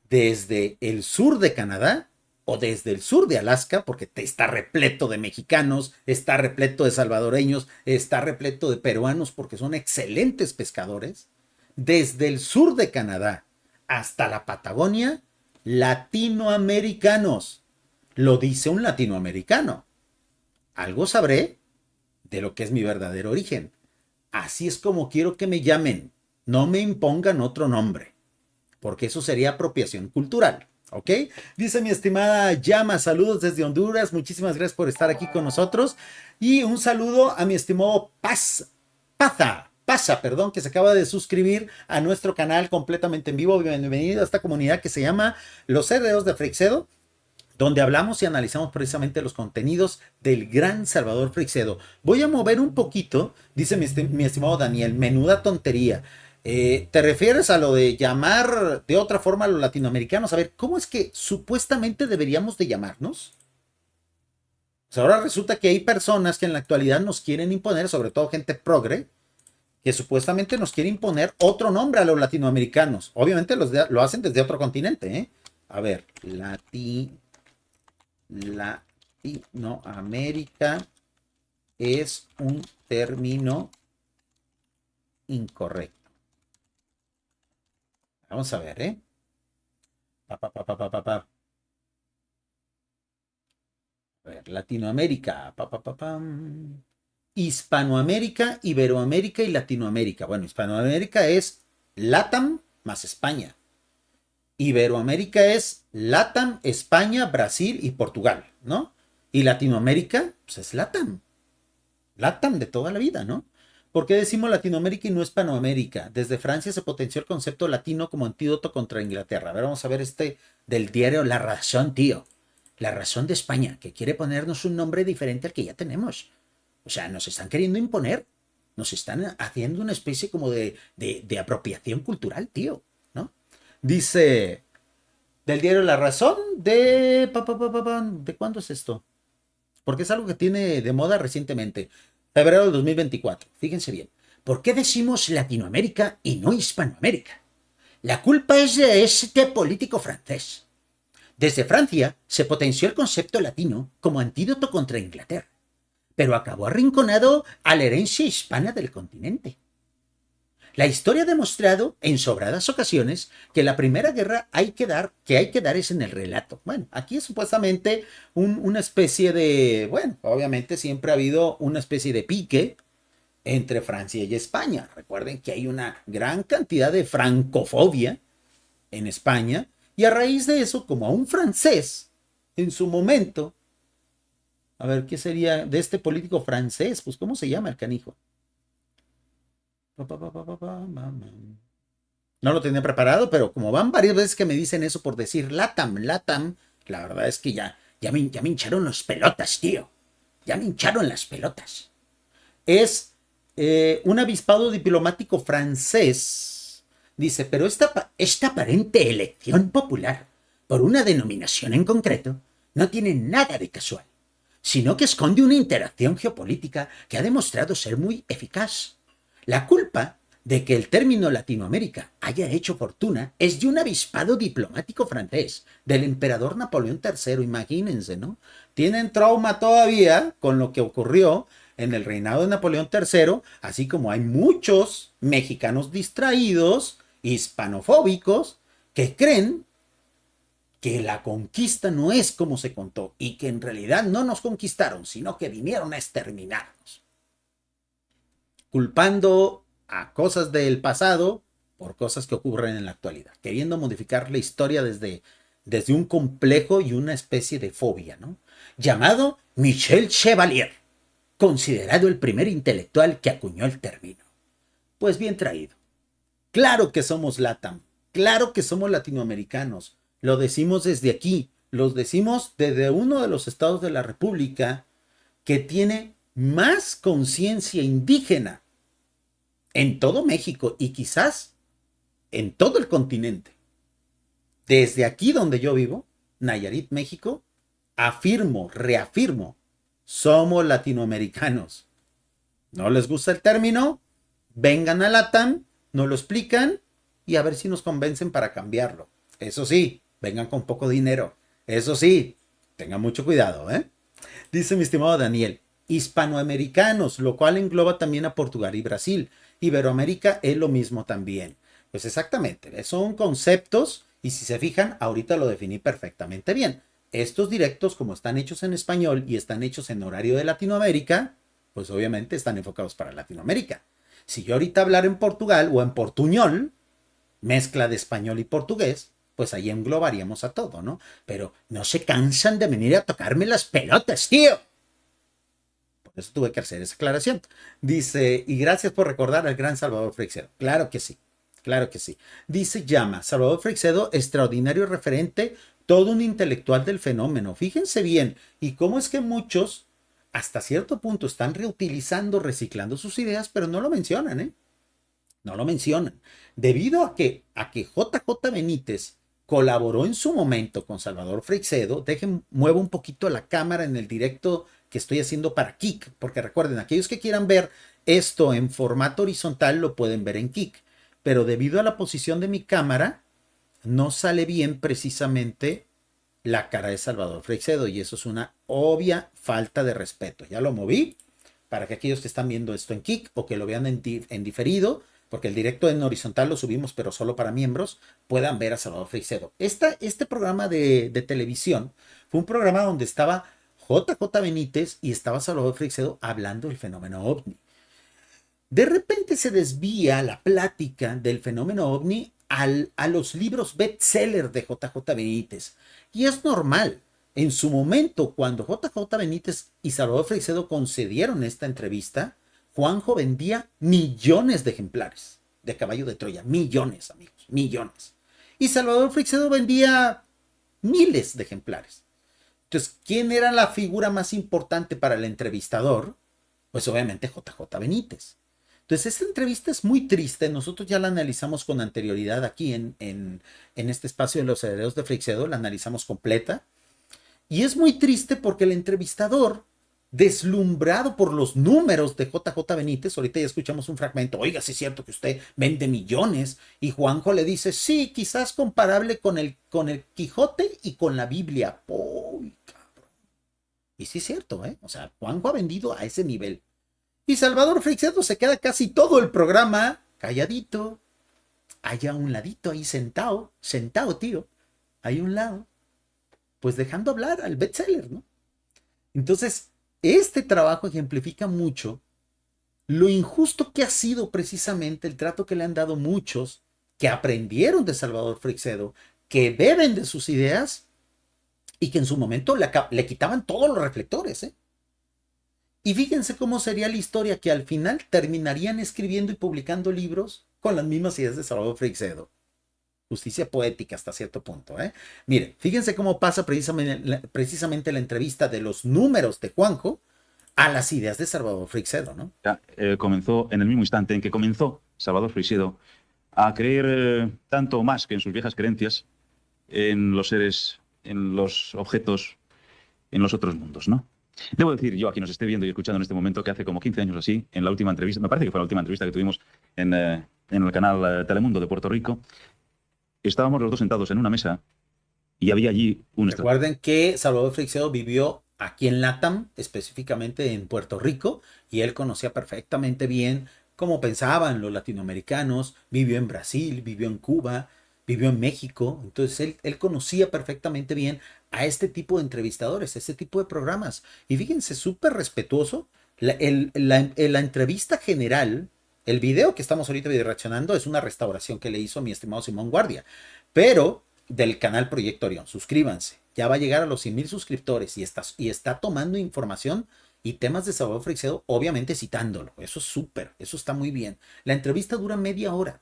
Desde el sur de Canadá o desde el sur de Alaska, porque está repleto de mexicanos, está repleto de salvadoreños, está repleto de peruanos porque son excelentes pescadores. Desde el sur de Canadá hasta la Patagonia, latinoamericanos. Lo dice un latinoamericano. Algo sabré de lo que es mi verdadero origen. Así es como quiero que me llamen. No me impongan otro nombre, porque eso sería apropiación cultural. ¿Ok? Dice mi estimada Llama, saludos desde Honduras. Muchísimas gracias por estar aquí con nosotros. Y un saludo a mi estimado Pasa, que se acaba de suscribir a nuestro canal completamente en vivo. Bienvenido a esta comunidad que se llama Los Herederos de Freixedo, donde hablamos y analizamos precisamente los contenidos del gran Salvador Freixedo. Voy a mover un poquito, dice mi estimado Daniel, menuda tontería. ¿Te refieres a lo de llamar de otra forma a los latinoamericanos? A ver, ¿cómo es que supuestamente deberíamos de llamarnos? Pues ahora resulta que hay personas que en la actualidad nos quieren imponer, sobre todo gente progre, que supuestamente nos quiere imponer otro nombre a los latinoamericanos. Obviamente lo hacen desde otro continente, ¿eh? A ver, Latinoamérica es un término incorrecto. Vamos a ver, ¿eh? A ver, Latinoamérica. Hispanoamérica, Iberoamérica y Latinoamérica. Bueno, Hispanoamérica es LATAM más España. Iberoamérica es LATAM, España, Brasil y Portugal, ¿no? Y Latinoamérica, pues es LATAM. LATAM de toda la vida, ¿no? ¿Por qué decimos Latinoamérica y no Hispanoamérica? Desde Francia se potenció el concepto latino como antídoto contra Inglaterra. A ver, vamos a ver del diario La Razón, tío. La Razón de España, que quiere ponernos un nombre diferente al que ya tenemos. O sea, nos están queriendo imponer. Nos están haciendo una especie como de apropiación cultural, tío, ¿no? Dice del diario La Razón ¿de cuándo es esto? Porque es algo que tiene de moda recientemente. Febrero del 2024. Fíjense bien. ¿Por qué decimos Latinoamérica y no Hispanoamérica? La culpa es de este político francés. Desde Francia se potenció el concepto latino como antídoto contra Inglaterra, pero acabó arrinconado a la herencia hispana del continente. La historia ha demostrado en sobradas ocasiones que la primera guerra hay que dar es en el relato. Bueno, aquí es supuestamente una especie de, bueno, obviamente siempre ha habido una especie de pique entre Francia y España. Recuerden que hay una gran cantidad de francofobia en España y a raíz de eso, como a un francés en su momento, a ver, ¿qué sería de este político francés? Pues, ¿cómo se llama el canijo? No lo tenía preparado, pero como van varias veces que me dicen eso por decir LATAM, LATAM, la verdad es que ya me hincharon las pelotas, tío. Ya me hincharon las pelotas. Es un avispado diplomático francés. Dice, pero esta aparente elección popular por una denominación en concreto no tiene nada de casual, sino que esconde una interacción geopolítica que ha demostrado ser muy eficaz. La culpa de que el término Latinoamérica haya hecho fortuna es de un avispado diplomático francés, del emperador Napoleón III, imagínense, ¿no? Tienen trauma todavía con lo que ocurrió en el reinado de Napoleón III, así como hay muchos mexicanos distraídos, hispanofóbicos, que creen que la conquista no es como se contó y que en realidad no nos conquistaron, sino que vinieron a exterminarnos. Culpando a cosas del pasado por cosas que ocurren en la actualidad, queriendo modificar la historia desde un complejo y una especie de fobia, ¿no? Llamado Michel Chevalier, considerado el primer intelectual que acuñó el término. Pues bien traído. Claro que somos LATAM, claro que somos latinoamericanos, lo decimos desde aquí, lo decimos desde uno de los estados de la República que tiene más conciencia indígena en todo México y quizás en todo el continente. Desde aquí donde yo vivo, Nayarit, México, afirmo, reafirmo, somos latinoamericanos. ¿No les gusta el término? Vengan a LATAM, nos lo explican y a ver si nos convencen para cambiarlo. Eso sí, vengan con poco dinero. Eso sí, tengan mucho cuidado, ¿eh? Dice mi estimado Daniel, hispanoamericanos, lo cual engloba también a Portugal y Brasil. Iberoamérica es lo mismo también. Pues exactamente, son conceptos y si se fijan, ahorita lo definí perfectamente bien. Estos directos, como están hechos en español y están hechos en horario de Latinoamérica, pues obviamente están enfocados para Latinoamérica. Si yo ahorita hablar en Portugal o en portuñol, mezcla de español y portugués, pues ahí englobaríamos a todo, ¿no? Pero no se cansan de venir a tocarme las pelotas, tío. Por eso tuve que hacer esa aclaración. Dice, y gracias por recordar al gran Salvador Freixedo. Claro que sí, claro que sí. Dice Llama, Salvador Freixedo, extraordinario referente, todo un intelectual del fenómeno. Fíjense bien, y cómo es que muchos, hasta cierto punto, están reutilizando, reciclando sus ideas, pero no lo mencionan, ¿eh? No lo mencionan. Debido a que JJ Benítez colaboró en su momento con Salvador Freixedo, muevo un poquito la cámara en el directo que estoy haciendo para Kik, porque recuerden, aquellos que quieran ver esto en formato horizontal lo pueden ver en Kik, pero debido a la posición de mi cámara, no sale bien precisamente la cara de Salvador Freixedo y eso es una obvia falta de respeto. Ya lo moví para que aquellos que están viendo esto en Kik o que lo vean en diferido, porque el directo en horizontal lo subimos pero solo para miembros, puedan ver a Salvador Freixedo. Este programa de televisión fue un programa donde estaba JJ Benítez y estaba Salvador Freixedo hablando del fenómeno OVNI. De repente se desvía la plática del fenómeno OVNI a los libros bestseller de JJ Benítez. Y es normal. En su momento, cuando JJ Benítez y Salvador Freixedo concedieron esta entrevista, Juanjo vendía millones de ejemplares de Caballo de Troya. Millones, amigos, millones. Y Salvador Freixedo vendía miles de ejemplares. Entonces, ¿quién era la figura más importante para el entrevistador? Pues obviamente JJ Benítez. Entonces, esta entrevista es muy triste. Nosotros ya la analizamos con anterioridad aquí en este espacio de los herederos de Freixedo. La analizamos completa. Y es muy triste porque el entrevistador, deslumbrado por los números de JJ Benítez, ahorita ya escuchamos un fragmento, oiga, sí es cierto que usted vende millones, y Juanjo le dice, sí, quizás comparable con el Quijote y con la Biblia. Uy, cabrón. Y sí es cierto, ¿eh? O sea, Juanjo ha vendido a ese nivel. Y Salvador Freixedo se queda casi todo el programa calladito, allá a un ladito, ahí sentado, tío, ahí a un lado, pues dejando hablar al bestseller, ¿no? Entonces, este trabajo ejemplifica mucho lo injusto que ha sido precisamente el trato que le han dado muchos que aprendieron de Salvador Freixedo, que beben de sus ideas y que en su momento le quitaban todos los reflectores, ¿eh? Y fíjense cómo sería la historia, que al final terminarían escribiendo y publicando libros con las mismas ideas de Salvador Freixedo. Justicia poética hasta cierto punto, ¿eh? Miren, fíjense cómo pasa precisamente la entrevista de los números de Juanjo a las ideas de Salvador Freixedo, ¿no? Ya, comenzó en el mismo instante en que comenzó Salvador Freixedo a creer tanto más que en sus viejas creencias en los seres, en los objetos, en los otros mundos, ¿no? Debo decir yo, a quien nos esté viendo y escuchando en este momento, que hace como 15 años así, en la última entrevista, me parece que fue la última entrevista que tuvimos en el canal Telemundo de Puerto Rico, estábamos los dos sentados en una mesa y había allí un... Recuerden que Salvador Freixedo vivió aquí en LATAM, específicamente en Puerto Rico, y él conocía perfectamente bien cómo pensaban los latinoamericanos, vivió en Brasil, vivió en Cuba, vivió en México, entonces él conocía perfectamente bien a este tipo de entrevistadores, a este tipo de programas. Y fíjense, súper respetuoso, la entrevista general, el video que estamos ahorita reaccionando es una restauración que le hizo mi estimado Simón Guardia, pero del canal Proyecto Orión. Suscríbanse, ya va a llegar a los 100,000 suscriptores y está tomando información y temas de Salvador Freixedo, obviamente citándolo. Eso es súper, eso está muy bien. La entrevista dura media hora.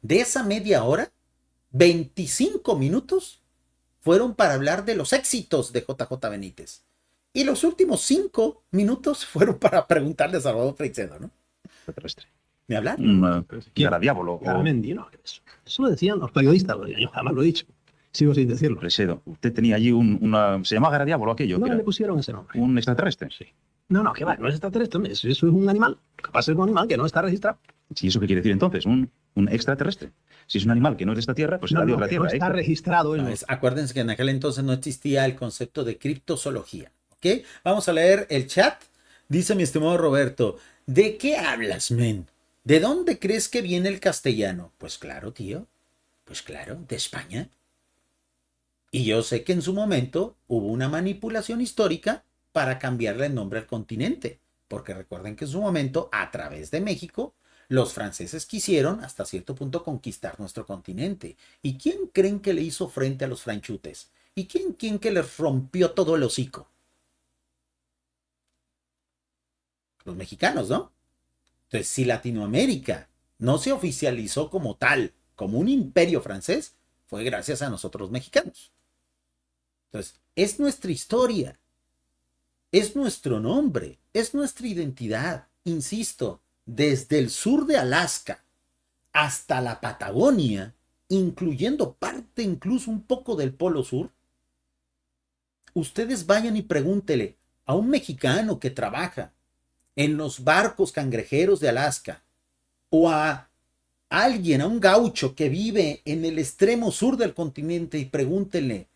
De esa media hora, 25 minutos fueron para hablar de los éxitos de JJ Benítez. Y los últimos 5 minutos fueron para preguntarle a Salvador Freixedo, ¿no? Extraterrestre. ¿Me hablan? Gara Diablo. Garamendi, no, eso lo decían los periodistas, yo jamás lo he dicho. Sigo sin decirlo. Freixedo, usted tenía allí se llamaba Gara Diablo aquello. No que le era pusieron ese nombre. un extraterrestre. Sí. No, que va, no es extraterrestre, hombre, eso es un animal. Capaz es un animal que no está registrado. ¿Sí, eso qué quiere decir entonces? Un extraterrestre. Si es un animal que no es de esta tierra, pues será de otra que tierra. no está registrado. No, acuérdense que en aquel entonces no existía el concepto de criptozoología. ¿Ok? Vamos a leer el chat. Dice mi estimado Roberto, ¿de qué hablas, men? ¿De dónde crees que viene el castellano? Pues claro, tío. Pues claro, de España. Y yo sé que en su momento hubo una manipulación histórica para cambiarle el nombre al continente. Porque recuerden que en su momento, a través de México, los franceses quisieron hasta cierto punto conquistar nuestro continente. ¿Y quién creen que le hizo frente a los franchutes? ¿Y quién que les rompió todo el hocico? Los mexicanos, ¿no? Entonces, si Latinoamérica no se oficializó como tal, como un imperio francés, fue gracias a nosotros mexicanos. Entonces, es nuestra historia, es nuestro nombre, es nuestra identidad. Insisto, desde el sur de Alaska hasta la Patagonia, incluyendo parte incluso un poco del Polo Sur, ustedes vayan y pregúntele a un mexicano que trabaja en los barcos cangrejeros de Alaska o a alguien, a un gaucho que vive en el extremo sur del continente y pregúntenle,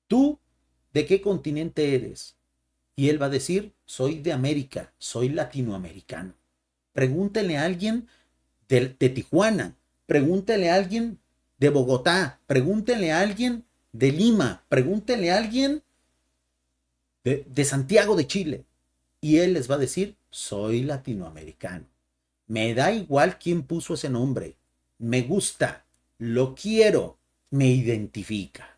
¿tú de qué continente eres? Y él va a decir, soy de América, soy latinoamericano. Pregúntenle a alguien de Tijuana, pregúntenle a alguien de Bogotá, pregúntenle a alguien de Lima, pregúntenle a alguien de Santiago de Chile. Y él les va a decir, soy latinoamericano. Me da igual quién puso ese nombre. Me gusta, lo quiero, me identifica.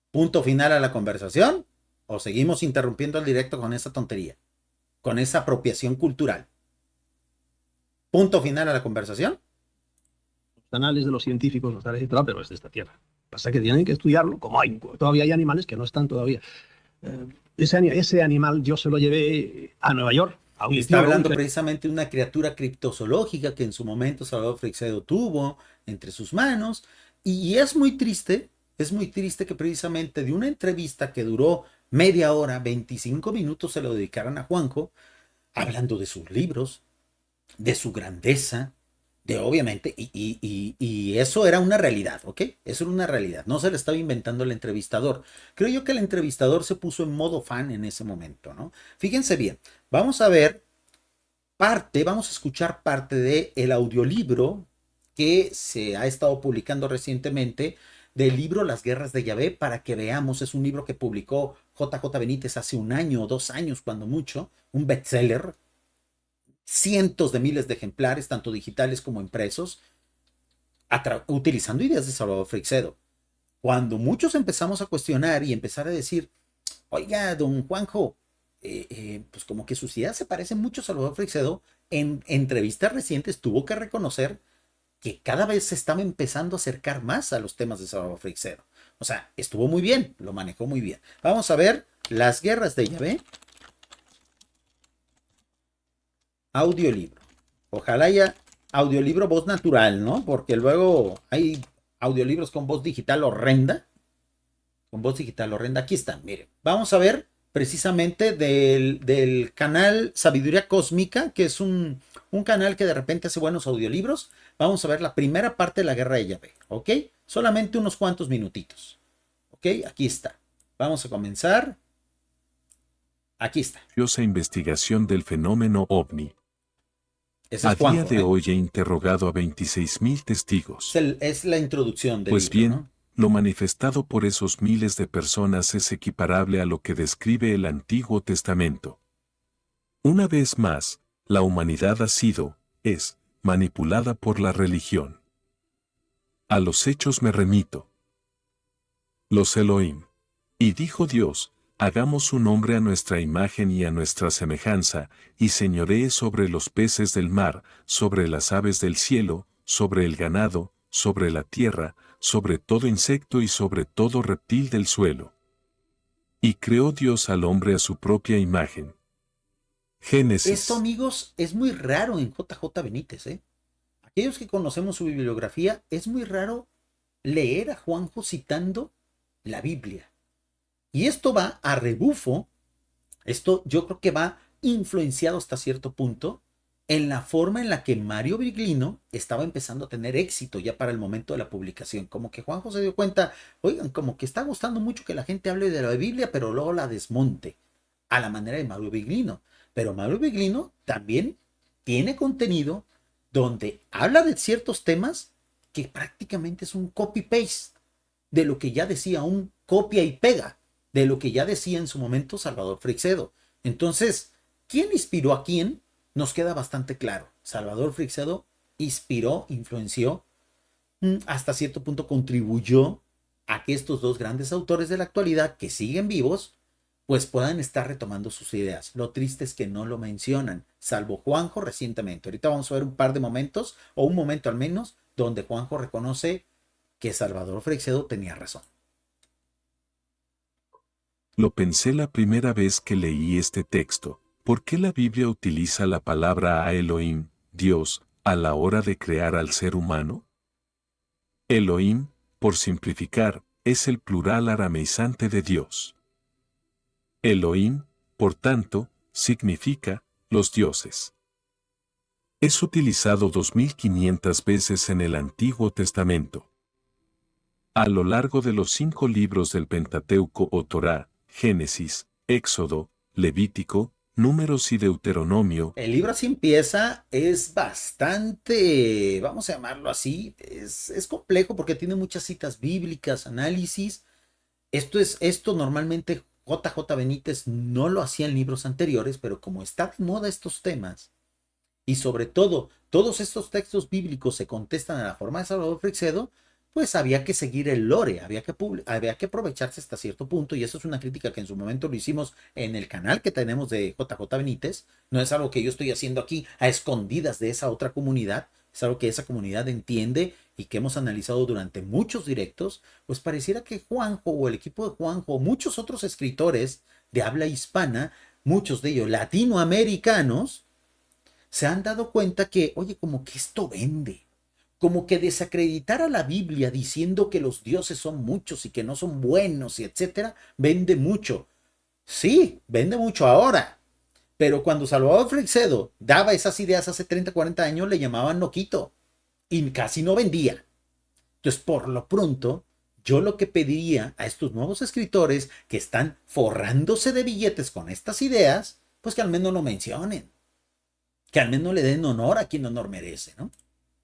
¿Punto final a la conversación? ¿O seguimos interrumpiendo el directo con esa tontería? Con esa apropiación cultural. ¿Punto final a la conversación? Los canales de los científicos no está registrado, pero es de esta tierra. Pasa que tienen que estudiarlo, como todavía hay animales que no están todavía. Ese animal yo se lo llevé a Nueva York. Y está hablando precisamente de una criatura criptozoológica que en su momento Salvador Freixedo tuvo entre sus manos. Y es muy triste que precisamente de una entrevista que duró media hora, 25 minutos se lo dedicaran a Juanjo, hablando de sus libros, de su grandeza, de obviamente, y eso era una realidad, ¿ok? Eso era una realidad, no se le estaba inventando el entrevistador. Creo yo que el entrevistador se puso en modo fan en ese momento, ¿no? Fíjense bien, vamos a ver vamos a escuchar parte del audiolibro que se ha estado publicando recientemente del libro Las Guerras de Yahvé, para que veamos. Es un libro que publicó JJ Benítez hace 1 año o 2 años, cuando mucho, un bestseller, cientos de miles de ejemplares, tanto digitales como impresos, utilizando ideas de Salvador Freixedo. Cuando muchos empezamos a cuestionar y empezar a decir, oiga, don Juanjo, pues como que sus ideas se parecen mucho a Salvador Freixedo. En entrevistas recientes tuvo que reconocer que cada vez se estaba empezando a acercar más a los temas de Salvador Freixedo. O sea, estuvo muy bien, lo manejó muy bien. Vamos a ver Las Guerras de Yahvé. Audiolibro. Ojalá haya audiolibro voz natural, ¿no? Porque luego hay audiolibros con voz digital horrenda. Con voz digital horrenda. Aquí están, miren. Vamos a ver precisamente del canal Sabiduría Cósmica, que es un canal que de repente hace buenos audiolibros. Vamos a ver la primera parte de la Guerra de Yahvé, ¿ok? Solamente unos cuantos minutitos, ¿ok? Aquí está. Vamos a comenzar. Aquí está. Investigación del fenómeno OVNI. Ese A es Juanjo, día de hoy he interrogado a 26.000 testigos. Es la introducción del Pues libro, bien, ¿no? lo manifestado por esos miles de personas es equiparable a lo que describe el Antiguo Testamento. Una vez más, la humanidad ha sido, es, manipulada por la religión. A los hechos me remito. Los Elohim. Y dijo Dios, hagamos un hombre a nuestra imagen y a nuestra semejanza, y señoree sobre los peces del mar, sobre las aves del cielo, sobre el ganado, sobre la tierra, sobre todo insecto y sobre todo reptil del suelo. Y creó Dios al hombre a su propia imagen. Génesis. Esto, amigos, es muy raro en JJ Benítez, ¿eh? Aquellos que conocemos su bibliografía, es muy raro leer a Juanjo citando la Biblia. Y esto va a rebufo, esto yo creo que va influenciado hasta cierto punto en la forma en la que Mario Viglino estaba empezando a tener éxito ya para el momento de la publicación. Como que Juanjo se dio cuenta, oigan, como que está gustando mucho que la gente hable de la Biblia, pero luego la desmonte, a la manera de Mario Viglino. Pero Mario Viglino también tiene contenido donde habla de ciertos temas que prácticamente es un copy-paste de lo que ya decía, un copia y pega de lo que ya decía en su momento Salvador Freixedo. Entonces, ¿quién inspiró a quién? Nos queda bastante claro. Salvador Freixedo inspiró, influenció, hasta cierto punto contribuyó a que estos dos grandes autores de la actualidad que siguen vivos, pues puedan estar retomando sus ideas. Lo triste es que no lo mencionan, salvo Juanjo recientemente. Ahorita vamos a ver un par de momentos, o un momento al menos, donde Juanjo reconoce que Salvador Freixedo tenía razón. Lo pensé la primera vez que leí este texto. ¿Por qué la Biblia utiliza la palabra a Elohim, Dios, a la hora de crear al ser humano? Elohim, por simplificar, es el plural arameizante de Dios. Elohim, por tanto, significa los dioses. Es utilizado 2500 veces en el Antiguo Testamento. A lo largo de los 5 libros del Pentateuco o Torá, Génesis, Éxodo, Levítico, Números y Deuteronomio. El libro así empieza, es bastante, vamos a llamarlo así, es complejo porque tiene muchas citas bíblicas, análisis. Esto normalmente JJ Benítez no lo hacía en libros anteriores, pero como está de moda estos temas, y sobre todo, todos estos textos bíblicos se contestan a la forma de Salvador Freixedo, pues había que seguir el lore, había que aprovecharse hasta cierto punto, y eso es una crítica que en su momento lo hicimos en el canal que tenemos de JJ Benítez. No es algo que yo estoy haciendo aquí a escondidas de esa otra comunidad, es algo que esa comunidad entiende y que hemos analizado durante muchos directos. Pues pareciera que Juanjo o el equipo de Juanjo, muchos otros escritores de habla hispana, muchos de ellos latinoamericanos, se han dado cuenta que, oye, como que esto vende. Como que desacreditar a la Biblia diciendo que los dioses son muchos y que no son buenos y etcétera, vende mucho. Sí, vende mucho ahora. Pero cuando Salvador Freixedo daba esas ideas hace 30, 40 años, le llamaban loquito y casi no vendía. Entonces, por lo pronto, yo lo que pediría a estos nuevos escritores que están forrándose de billetes con estas ideas, pues que al menos lo mencionen. Que al menos le den honor a quien honor merece, ¿no?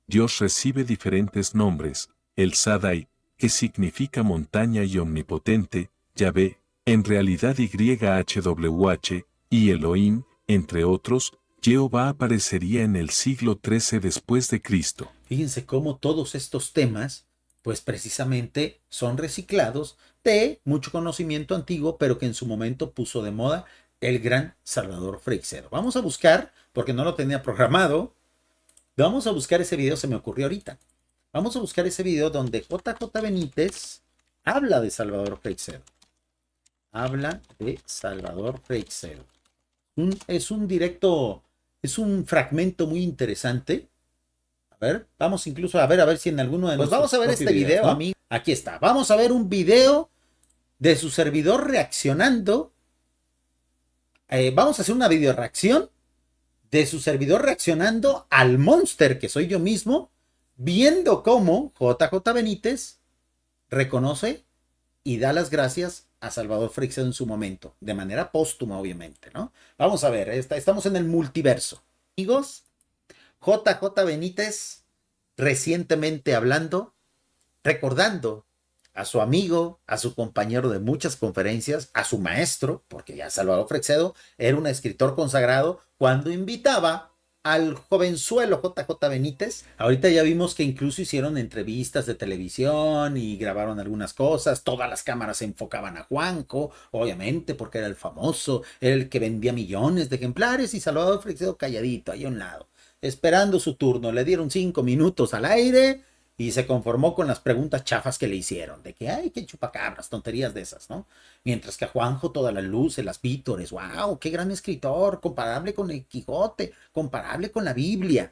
Dios recibe diferentes nombres, el Sadai, que significa montaña y omnipotente, Yahvé, en realidad YHWH, y Elohim, entre otros. Jehová aparecería en el siglo XIII después de Cristo. Fíjense cómo todos estos temas pues precisamente son reciclados de mucho conocimiento antiguo, pero que en su momento puso de moda el gran Salvador Freixedo. Vamos a buscar, porque no lo tenía programado, vamos a buscar ese video, se me ocurrió ahorita. Vamos a buscar ese video donde JJ Benítez habla de Salvador Freixedo. Habla de Salvador Freixedo. Es un directo, es un fragmento muy interesante. A ver, vamos incluso a ver si en alguno de nosotros. Vamos a ver este video, ¿no? Amigo. Aquí está. Vamos a ver un video de su servidor reaccionando. Vamos a hacer una video reacción de su servidor reaccionando al monster que soy yo mismo, viendo cómo JJ Benítez reconoce y da las gracias a Salvador Freixedo en su momento, de manera póstuma, obviamente, ¿no? Vamos a ver, estamos en el multiverso. Amigos, JJ Benítez recientemente hablando, recordando a su amigo, a su compañero de muchas conferencias, a su maestro, porque ya Salvador Freixedo era un escritor consagrado, cuando invitaba al jovenzuelo JJ Benítez. Ahorita ya vimos que incluso hicieron entrevistas de televisión y grabaron algunas cosas. Todas las cámaras se enfocaban a Juanjo, obviamente, porque era el famoso, era el que vendía millones de ejemplares, y Salvador Freixedo calladito, ahí a un lado, esperando su turno. Le dieron 5 minutos al aire y se conformó con las preguntas chafas que le hicieron, de que ay, qué chupacabras, tonterías de esas, ¿no? Mientras que a Juanjo todas las luces, las vítores, wow, qué gran escritor, comparable con el Quijote, comparable con la Biblia.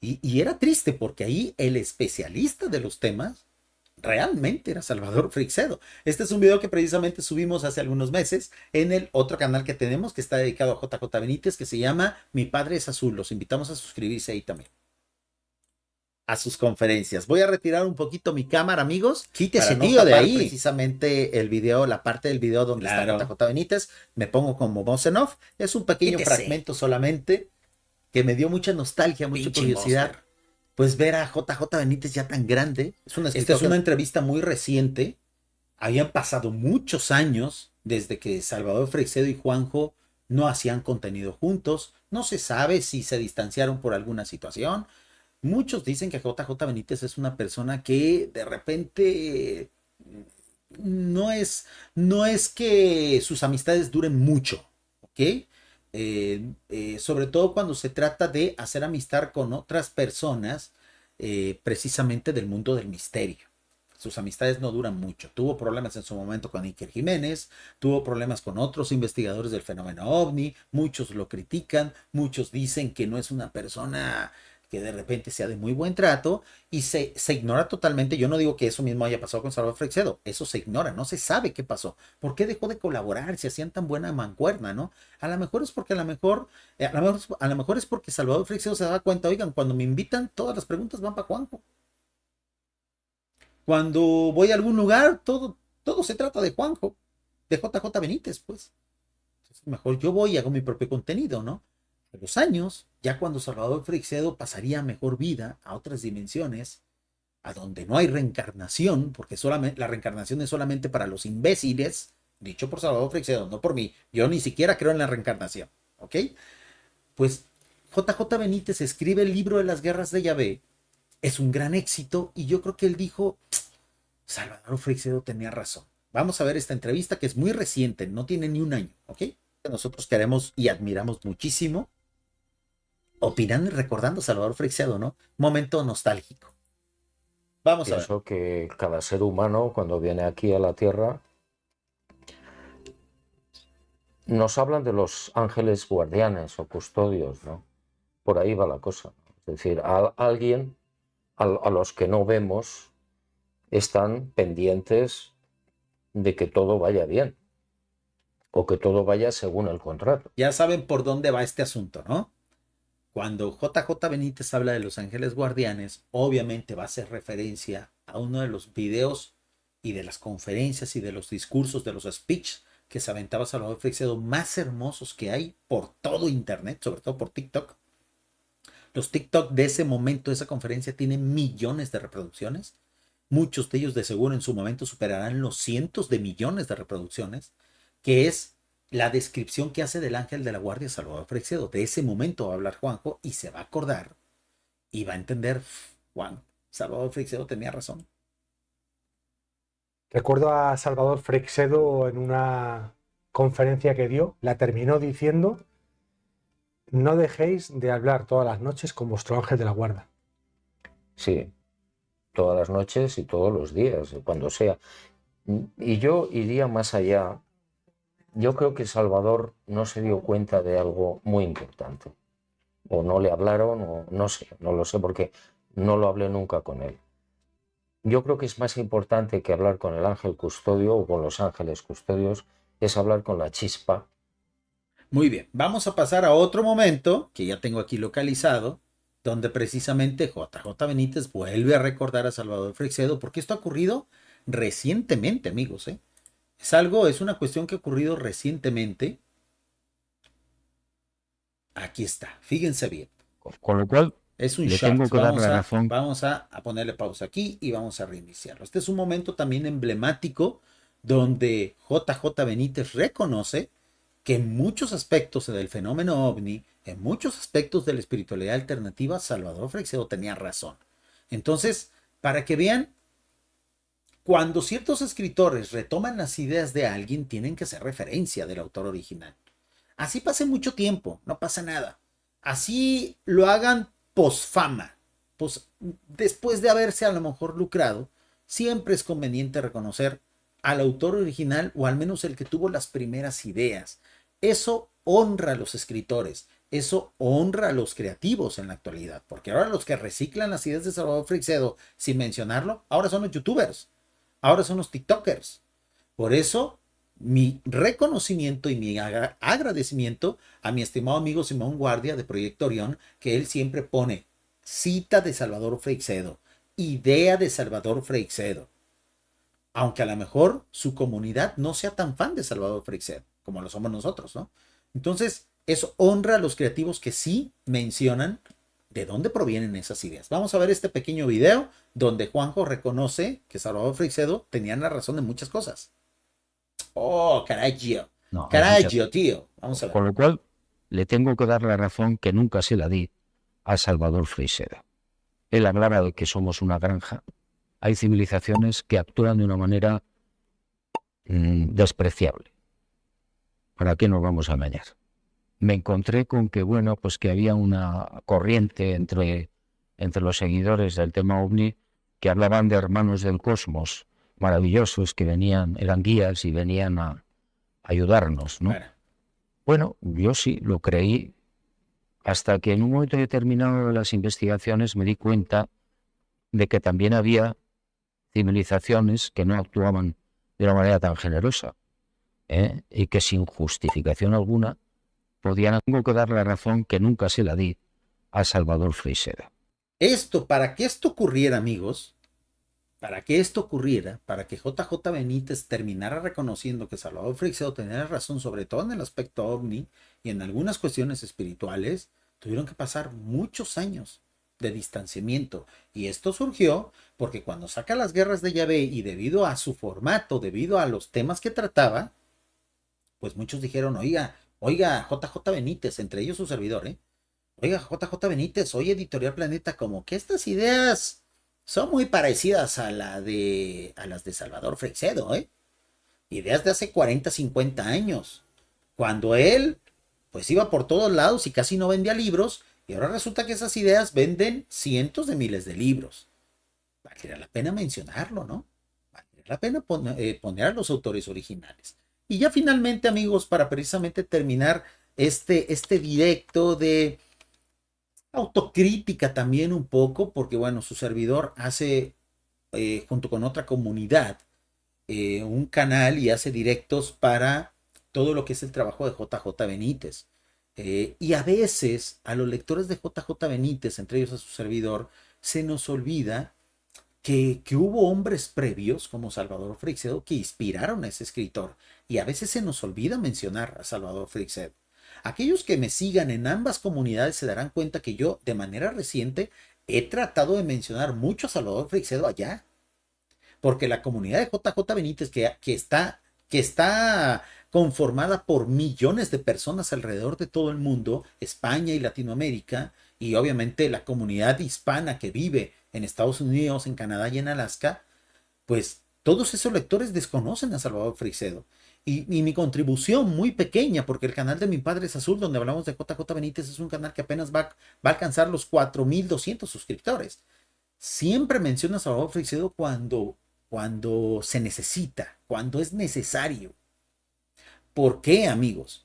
Y era triste porque ahí el especialista de los temas realmente era Salvador Freixedo. Este es un video que precisamente subimos hace algunos meses en el otro canal que tenemos, que está dedicado a JJ Benítez, que se llama Mi Padre es Azul. Los invitamos a suscribirse ahí también a sus conferencias. Voy a retirar un poquito mi cámara, amigos. Quítese, tío, de ahí. Precisamente el video, la parte del video donde está JJ Benítez. Me pongo como voz en off. Es un pequeño fragmento solamente que me dio mucha nostalgia, mucha curiosidad. Pues ver a JJ Benítez ya tan grande. Esta es una entrevista muy reciente. Habían pasado muchos años desde que Salvador Freixedo y Juanjo no hacían contenido juntos. No se sabe si se distanciaron por alguna situación. Muchos dicen que JJ Benítez es una persona que de repente no es que sus amistades duren mucho, ¿ok? Sobre todo cuando se trata de hacer amistad con otras personas, precisamente del mundo del misterio. Sus amistades no duran mucho. Tuvo problemas en su momento con Iker Jiménez, tuvo problemas con otros investigadores del fenómeno OVNI, muchos lo critican, muchos dicen que no es una persona que de repente sea de muy buen trato, y se ignora totalmente. Yo no digo que eso mismo haya pasado con Salvador Freixedo, eso se ignora, no se sabe qué pasó, por qué dejó de colaborar, si hacían tan buena mancuerna, ¿no? A lo mejor es porque es porque Salvador Freixedo se daba cuenta, oigan, cuando me invitan, todas las preguntas van para Juanjo. Cuando voy a algún lugar, todo se trata de Juanjo, de JJ Benítez, pues. Entonces, mejor yo voy y hago mi propio contenido, ¿no? De los años, ya cuando Salvador Freixedo pasaría mejor vida a otras dimensiones, a donde no hay reencarnación, porque solamente la reencarnación es solamente para los imbéciles, dicho por Salvador Freixedo, no por mí. Yo ni siquiera creo en la reencarnación, ¿ok? Pues JJ Benítez escribe el libro de las guerras de Yahvé, es un gran éxito, y yo creo que él dijo, Salvador Freixedo tenía razón. Vamos a ver esta entrevista que es muy reciente, no tiene ni un año, ¿ok? Nosotros queremos y admiramos muchísimo, opinando y recordando a Salvador Freixedo, ¿no? Momento nostálgico. Vamos a ver. Pienso que cada ser humano, cuando viene aquí a la Tierra, nos hablan de los ángeles guardianes o custodios, ¿no? Por ahí va la cosa. Es decir, alguien a los que no vemos están pendientes de que todo vaya bien o que todo vaya según el contrato. Ya saben por dónde va este asunto, ¿no? Cuando JJ Benítez habla de los ángeles guardianes, obviamente va a hacer referencia a uno de los videos y de las conferencias y de los discursos, de los speeches que se aventaba Salvador Freixedo, más hermosos que hay por todo internet, sobre todo por TikTok. Los TikTok de ese momento, de esa conferencia, tienen millones de reproducciones. Muchos de ellos de seguro en su momento superarán los cientos de millones de reproducciones, que es la descripción que hace del ángel de la guardia Salvador Freixedo. De ese momento va a hablar Juanjo y se va a acordar y va a entender, Juan, Salvador Freixedo tenía razón. Recuerdo a Salvador Freixedo en una conferencia que dio, la terminó diciendo: no dejéis de hablar todas las noches con vuestro ángel de la guarda. Sí, todas las noches y todos los días, cuando sea. Y yo iría más allá. Yo creo que Salvador no se dio cuenta de algo muy importante. O no le hablaron, o no sé, no lo sé porque no lo hablé nunca con él. Yo creo que es más importante que hablar con el ángel custodio o con los ángeles custodios, es hablar con la chispa. Muy bien, vamos a pasar a otro momento que ya tengo aquí localizado, donde precisamente JJ Benítez vuelve a recordar a Salvador Freixedo, porque esto ha ocurrido recientemente, amigos, ¿eh? Es una cuestión que ha ocurrido recientemente. Aquí está, fíjense bien. Con lo cual, Es un le shot. tengo que dar la razón. Vamos a ponerle pausa aquí y vamos a reiniciarlo. Este es un momento también emblemático donde JJ Benítez reconoce que en muchos aspectos del fenómeno ovni, en muchos aspectos de la espiritualidad alternativa, Salvador Freixedo tenía razón. Entonces, para que vean, cuando ciertos escritores retoman las ideas de alguien, tienen que hacer referencia del autor original. Así pase mucho tiempo, no pasa nada. Así lo hagan posfama, pues después de haberse a lo mejor lucrado, siempre es conveniente reconocer al autor original o al menos el que tuvo las primeras ideas. Eso honra a los escritores, eso honra a los creativos en la actualidad, porque ahora los que reciclan las ideas de Salvador Freixedo sin mencionarlo, ahora son los youtubers, ahora son los tiktokers. Por eso, mi reconocimiento y mi agradecimiento a mi estimado amigo Simón Guardia de Proyecto Orión, que él siempre pone cita de Salvador Freixedo, idea de Salvador Freixedo. Aunque a lo mejor su comunidad no sea tan fan de Salvador Freixedo, como lo somos nosotros, ¿no? Entonces, eso honra a los creativos que sí mencionan de dónde provienen esas ideas. Vamos a ver este pequeño video donde Juanjo reconoce que Salvador Freixedo tenía la razón de muchas cosas. Oh, carajo. No, Carajo, tío. Vamos a ver. Con lo cual, le tengo que dar la razón que nunca se la di a Salvador Freixedo. Él hablaba de que somos una granja. Hay civilizaciones que actúan de una manera despreciable. ¿Para qué nos vamos a engañar? Me encontré con que, bueno, pues que había una corriente entre los seguidores del tema OVNI que hablaban de hermanos del cosmos maravillosos que eran guías y venían a ayudarnos, ¿no? Bueno, yo sí lo creí, hasta que en un momento determinado de las investigaciones me di cuenta de que también había civilizaciones que no actuaban de una manera tan generosa, y que sin justificación alguna tengo que dar la razón que nunca se la di a Salvador Freixedo. Para que esto ocurriera, amigos, para que JJ Benítez terminara reconociendo que Salvador Freixedo tenía razón, sobre todo en el aspecto ovni y en algunas cuestiones espirituales, tuvieron que pasar muchos años de distanciamiento. Y esto surgió porque cuando saca Las Guerras de Yahvé y debido a su formato, debido a los temas que trataba, pues muchos dijeron, oiga, JJ Benítez, entre ellos su servidor, oiga, JJ Benítez, oye, Editorial Planeta, como que estas ideas son muy parecidas a las de Salvador Freixedo, ideas de hace 40, 50 años, cuando él pues iba por todos lados y casi no vendía libros, y ahora resulta que esas ideas venden cientos de miles de libros. Valdría la pena mencionarlo, ¿no? Valdría la pena poner a los autores originales. Y ya finalmente, amigos, para precisamente terminar este directo de autocrítica también un poco, porque bueno, su servidor hace, junto con otra comunidad, un canal y hace directos para todo lo que es el trabajo de JJ Benítez. Y a veces a los lectores de JJ Benítez, entre ellos a su servidor, se nos olvida que hubo hombres previos como Salvador Freixedo que inspiraron a ese escritor, y a veces se nos olvida mencionar a Salvador Freixedo. Aquellos que me sigan en ambas comunidades se darán cuenta que yo de manera reciente he tratado de mencionar mucho a Salvador Freixedo allá, porque la comunidad de JJ Benítez que está conformada por millones de personas alrededor de todo el mundo, España y Latinoamérica, y obviamente la comunidad hispana que vive en Estados Unidos, en Canadá y en Alaska, pues todos esos lectores desconocen a Salvador Freixedo. Y mi contribución muy pequeña, porque el canal de Mi Padre es Azul, donde hablamos de JJ Benítez, es un canal que apenas va a alcanzar los 4,200 suscriptores. Siempre menciona a Salvador Freixedo cuando se necesita, cuando es necesario. ¿Por qué, amigos?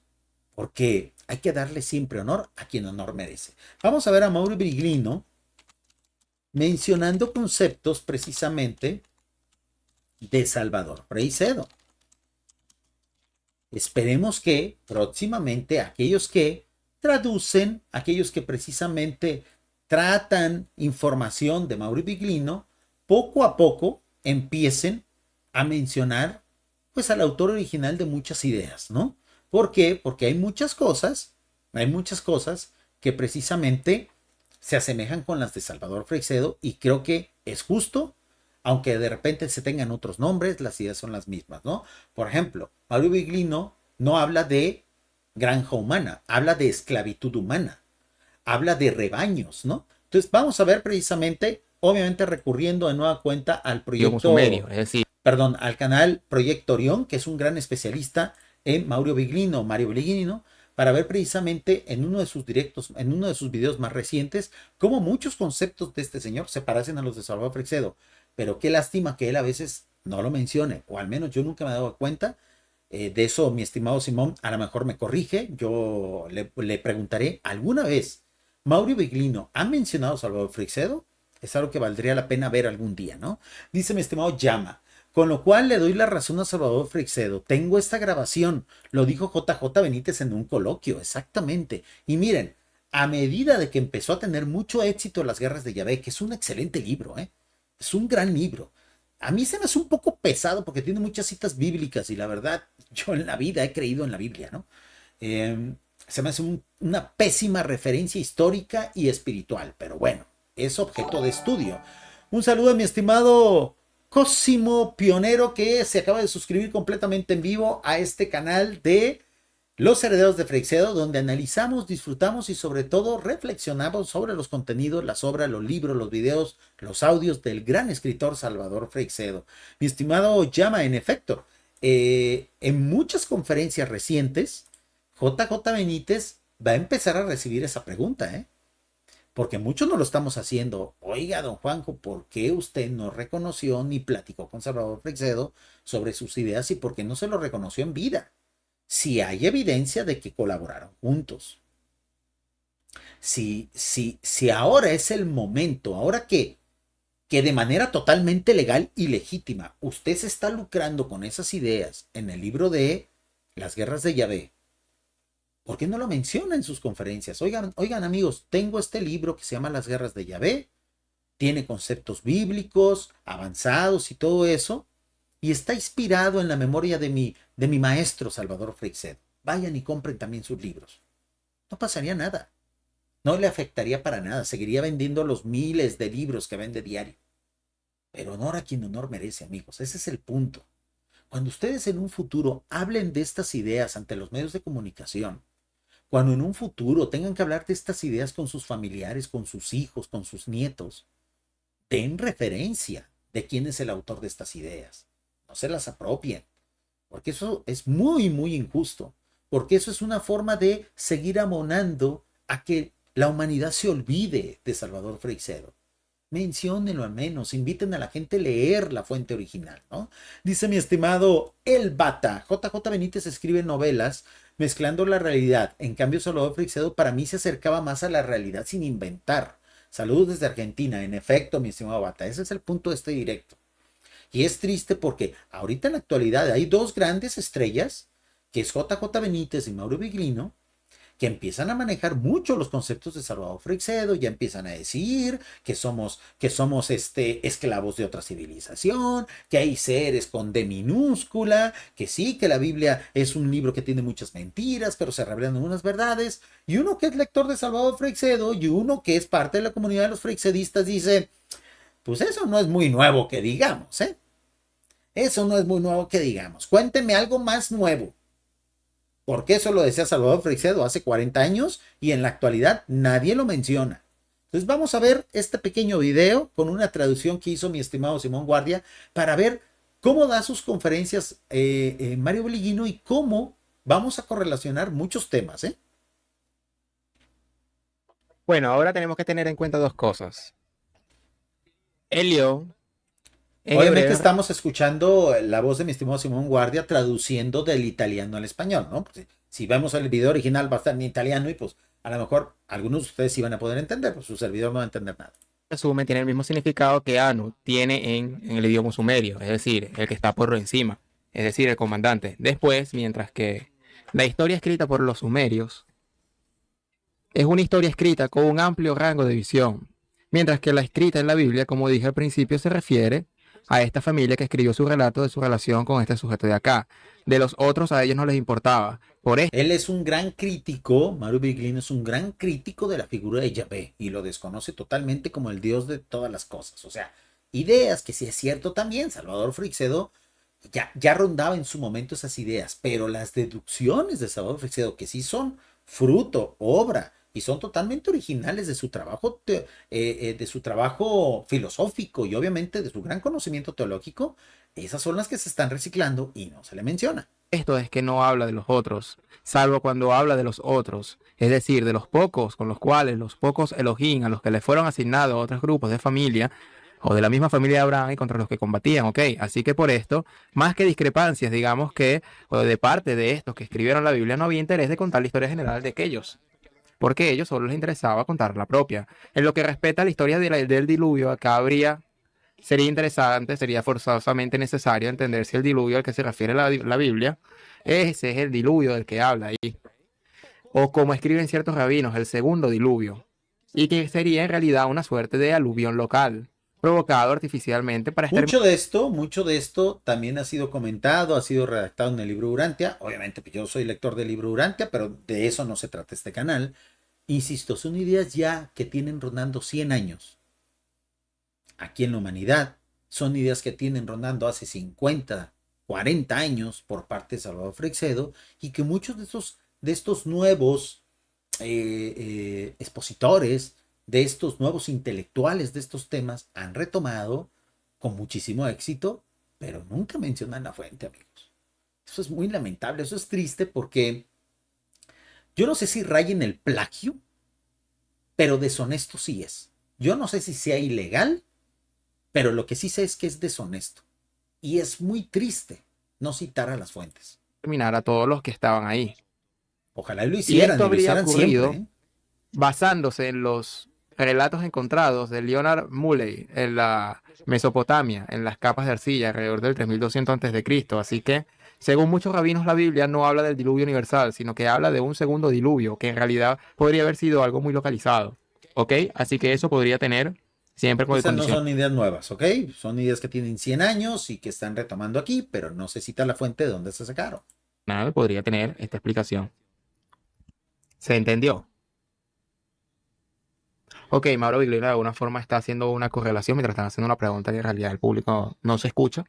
Porque hay que darle siempre honor a quien honor merece. Vamos a ver a Mauro Biglino mencionando conceptos precisamente de Salvador Freixedo. Esperemos que próximamente aquellos que traducen, aquellos que precisamente tratan información de Mauro Biglino, poco a poco empiecen a mencionar pues al autor original de muchas ideas, ¿no? ¿Por qué? Porque hay muchas cosas que precisamente se asemejan con las de Salvador Freixedo y creo que es justo, aunque de repente se tengan otros nombres, las ideas son las mismas, ¿no? Por ejemplo, Mauro Biglino no habla de granja humana, habla de esclavitud humana, habla de rebaños, ¿no? Entonces vamos a ver precisamente, obviamente recurriendo de nueva cuenta al proyecto, al canal Proyecto Orión, que es un gran especialista en Mario Biglino, para ver precisamente en uno de sus directos, en uno de sus videos más recientes, cómo muchos conceptos de este señor se parecen a los de Salvador Freixedo. Pero qué lástima que él a veces no lo mencione, o al menos yo nunca me he dado cuenta. De eso, mi estimado Simón, a lo mejor me corrige. Yo le preguntaré, ¿alguna vez Mauro Biglino ha mencionado a Salvador Freixedo? Es algo que valdría la pena ver algún día, ¿no? Dice mi estimado Llama, con lo cual le doy la razón a Salvador Freixedo. Tengo esta grabación, lo dijo JJ Benítez en un coloquio, exactamente. Y miren, a medida de que empezó a tener mucho éxito Las Guerras de Yahvé, que es un excelente libro, es un gran libro. A mí se me hace un poco pesado porque tiene muchas citas bíblicas y la verdad, yo en la vida he creído en la Biblia, ¿no? Se me hace una pésima referencia histórica y espiritual, pero bueno, es objeto de estudio. Un saludo a mi estimado Cosimo Pionero, que se acaba de suscribir completamente en vivo a este canal de Los Herederos de Freixedo, donde analizamos, disfrutamos y sobre todo reflexionamos sobre los contenidos, las obras, los libros, los videos, los audios del gran escritor Salvador Freixedo. Mi estimado Llama, en efecto, en muchas conferencias recientes, JJ Benítez va a empezar a recibir esa pregunta, porque muchos no lo estamos haciendo. Oiga, don Juanjo, ¿por qué usted no reconoció ni platicó con Salvador Freixedo sobre sus ideas y por qué no se lo reconoció en vida? Si hay evidencia de que colaboraron juntos. Si ahora es el momento, ahora que de manera totalmente legal y legítima usted se está lucrando con esas ideas en el libro de Las Guerras de Yahvé, ¿por qué no lo menciona en sus conferencias? Oigan amigos, tengo este libro que se llama Las Guerras de Yahvé, tiene conceptos bíblicos avanzados y todo eso, y está inspirado en la memoria de mi maestro Salvador Freixedo. Vayan y compren también sus libros. No pasaría nada. No le afectaría para nada. Seguiría vendiendo los miles de libros que vende diario. Pero honor a quien honor merece, amigos. Ese es el punto. Cuando ustedes en un futuro hablen de estas ideas ante los medios de comunicación, cuando en un futuro tengan que hablar de estas ideas con sus familiares, con sus hijos, con sus nietos, den referencia de quién es el autor de estas ideas. No se las apropien, porque eso es muy, muy injusto, porque eso es una forma de seguir abonando a que la humanidad se olvide de Salvador Freixedo. Menciónenlo al menos, inviten a la gente a leer la fuente original, ¿no? Dice mi estimado El Bata, JJ Benítez escribe novelas mezclando la realidad, en cambio Salvador Freixedo para mí se acercaba más a la realidad sin inventar. Saludos desde Argentina, en efecto, mi estimado Bata, ese es el punto de este directo. Y es triste porque ahorita en la actualidad hay dos grandes estrellas, que es JJ Benítez y Mauro Biglino, que empiezan a manejar mucho los conceptos de Salvador Freixedo, ya empiezan a decir que somos esclavos de otra civilización, que hay seres con D minúscula, que sí, que la Biblia es un libro que tiene muchas mentiras, pero se revelan unas verdades, y uno que es lector de Salvador Freixedo y uno que es parte de la comunidad de los freixedistas dice, pues eso no es muy nuevo que digamos, Eso no es muy nuevo que digamos. Cuéntenme algo más nuevo. Porque eso lo decía Salvador Freixedo hace 40 años y en la actualidad nadie lo menciona. Entonces vamos a ver este pequeño video con una traducción que hizo mi estimado Simón Guardia para ver cómo da sus conferencias Mario Bellino y cómo vamos a correlacionar muchos temas, ¿eh? Bueno, ahora tenemos que tener en cuenta dos cosas. Elio, en Obviamente hebreo, estamos escuchando la voz de mi estimado Simón Guardia traduciendo del italiano al español, ¿no? Pues, si vemos el video original va a estar en italiano y pues a lo mejor algunos de ustedes sí van a poder entender, pues su servidor no va a entender nada. resumen, tiene el mismo significado que Anu tiene en el idioma sumerio, es decir, el que está por encima, es decir, el comandante. Después, mientras que la historia escrita por los sumerios es una historia escrita con un amplio rango de visión, mientras que la escrita en la Biblia, como dije al principio, se refiere a esta familia que escribió su relato de su relación con este sujeto de acá. De los otros a ellos no les importaba. Por esto, Él es un gran crítico, Mario Biglino es un gran crítico de la figura de Yahvé y lo desconoce totalmente como el Dios de todas las cosas. O sea, ideas que sí es cierto también, Salvador Freixedo ya rondaba en su momento esas ideas, pero las deducciones de Salvador Freixedo, que sí son fruto, obra, y son totalmente originales de su trabajo, de su trabajo filosófico y obviamente de su gran conocimiento teológico, esas son las que se están reciclando y no se le menciona. esto es que no habla de los otros, salvo cuando habla de los otros, es decir, de los pocos con los cuales los pocos Elohim a los que le fueron asignados otros grupos de familia o de la misma familia de Abraham y contra los que combatían, ¿ok? Así que por esto, más que discrepancias, digamos que o de parte de estos que escribieron la Biblia, no había interés de contar la historia general de aquellos, porque a ellos solo les interesaba contar la propia. En lo que respecta a la historia del diluvio, acá sería interesante, sería forzosamente necesario entender si el diluvio al que se refiere la Biblia, ese es el diluvio del que habla ahí. O como escriben ciertos rabinos, el segundo diluvio. Y que sería en realidad una suerte de aluvión local, provocado artificialmente para Mucho de esto también ha sido comentado, ha sido redactado en el libro Urantia. Obviamente, pues yo soy lector del libro Urantia, pero de eso no se trata este canal. Insisto, son ideas ya que tienen rondando 100 años aquí en la humanidad. Son ideas que tienen rondando hace 50, 40 años por parte de Salvador Freixedo y que muchos de estos nuevos expositores, de estos nuevos intelectuales de estos temas han retomado con muchísimo éxito, pero nunca mencionan la fuente, amigos. Eso es muy lamentable, eso es triste porque yo no sé si raya en el plagio, pero deshonesto sí es. Yo no sé si sea ilegal, pero lo que sí sé es que es deshonesto. Y es muy triste no citar a las fuentes. terminar a todos los que estaban ahí. Ojalá lo Y hicieran, esto y lo habría hicieran ocurrido siempre, ¿eh? basándose en los relatos encontrados de Leonard Muley en la Mesopotamia, en las capas de arcilla alrededor del 3200 a.C. Así que, según muchos rabinos, la Biblia no habla del diluvio universal, sino que habla de un segundo diluvio, que en realidad podría haber sido algo muy localizado. ¿Ok? Así que eso podría tener siempre con Esas no condición. son ideas nuevas, ¿ok? Son ideas que tienen 100 años y que están retomando aquí, pero no se cita la fuente de dónde se sacaron. Nada, podría tener esta explicación. ¿Se entendió? Ok, Mauro Viglino de alguna forma está haciendo una correlación mientras están haciendo una pregunta que en realidad el público no se escucha.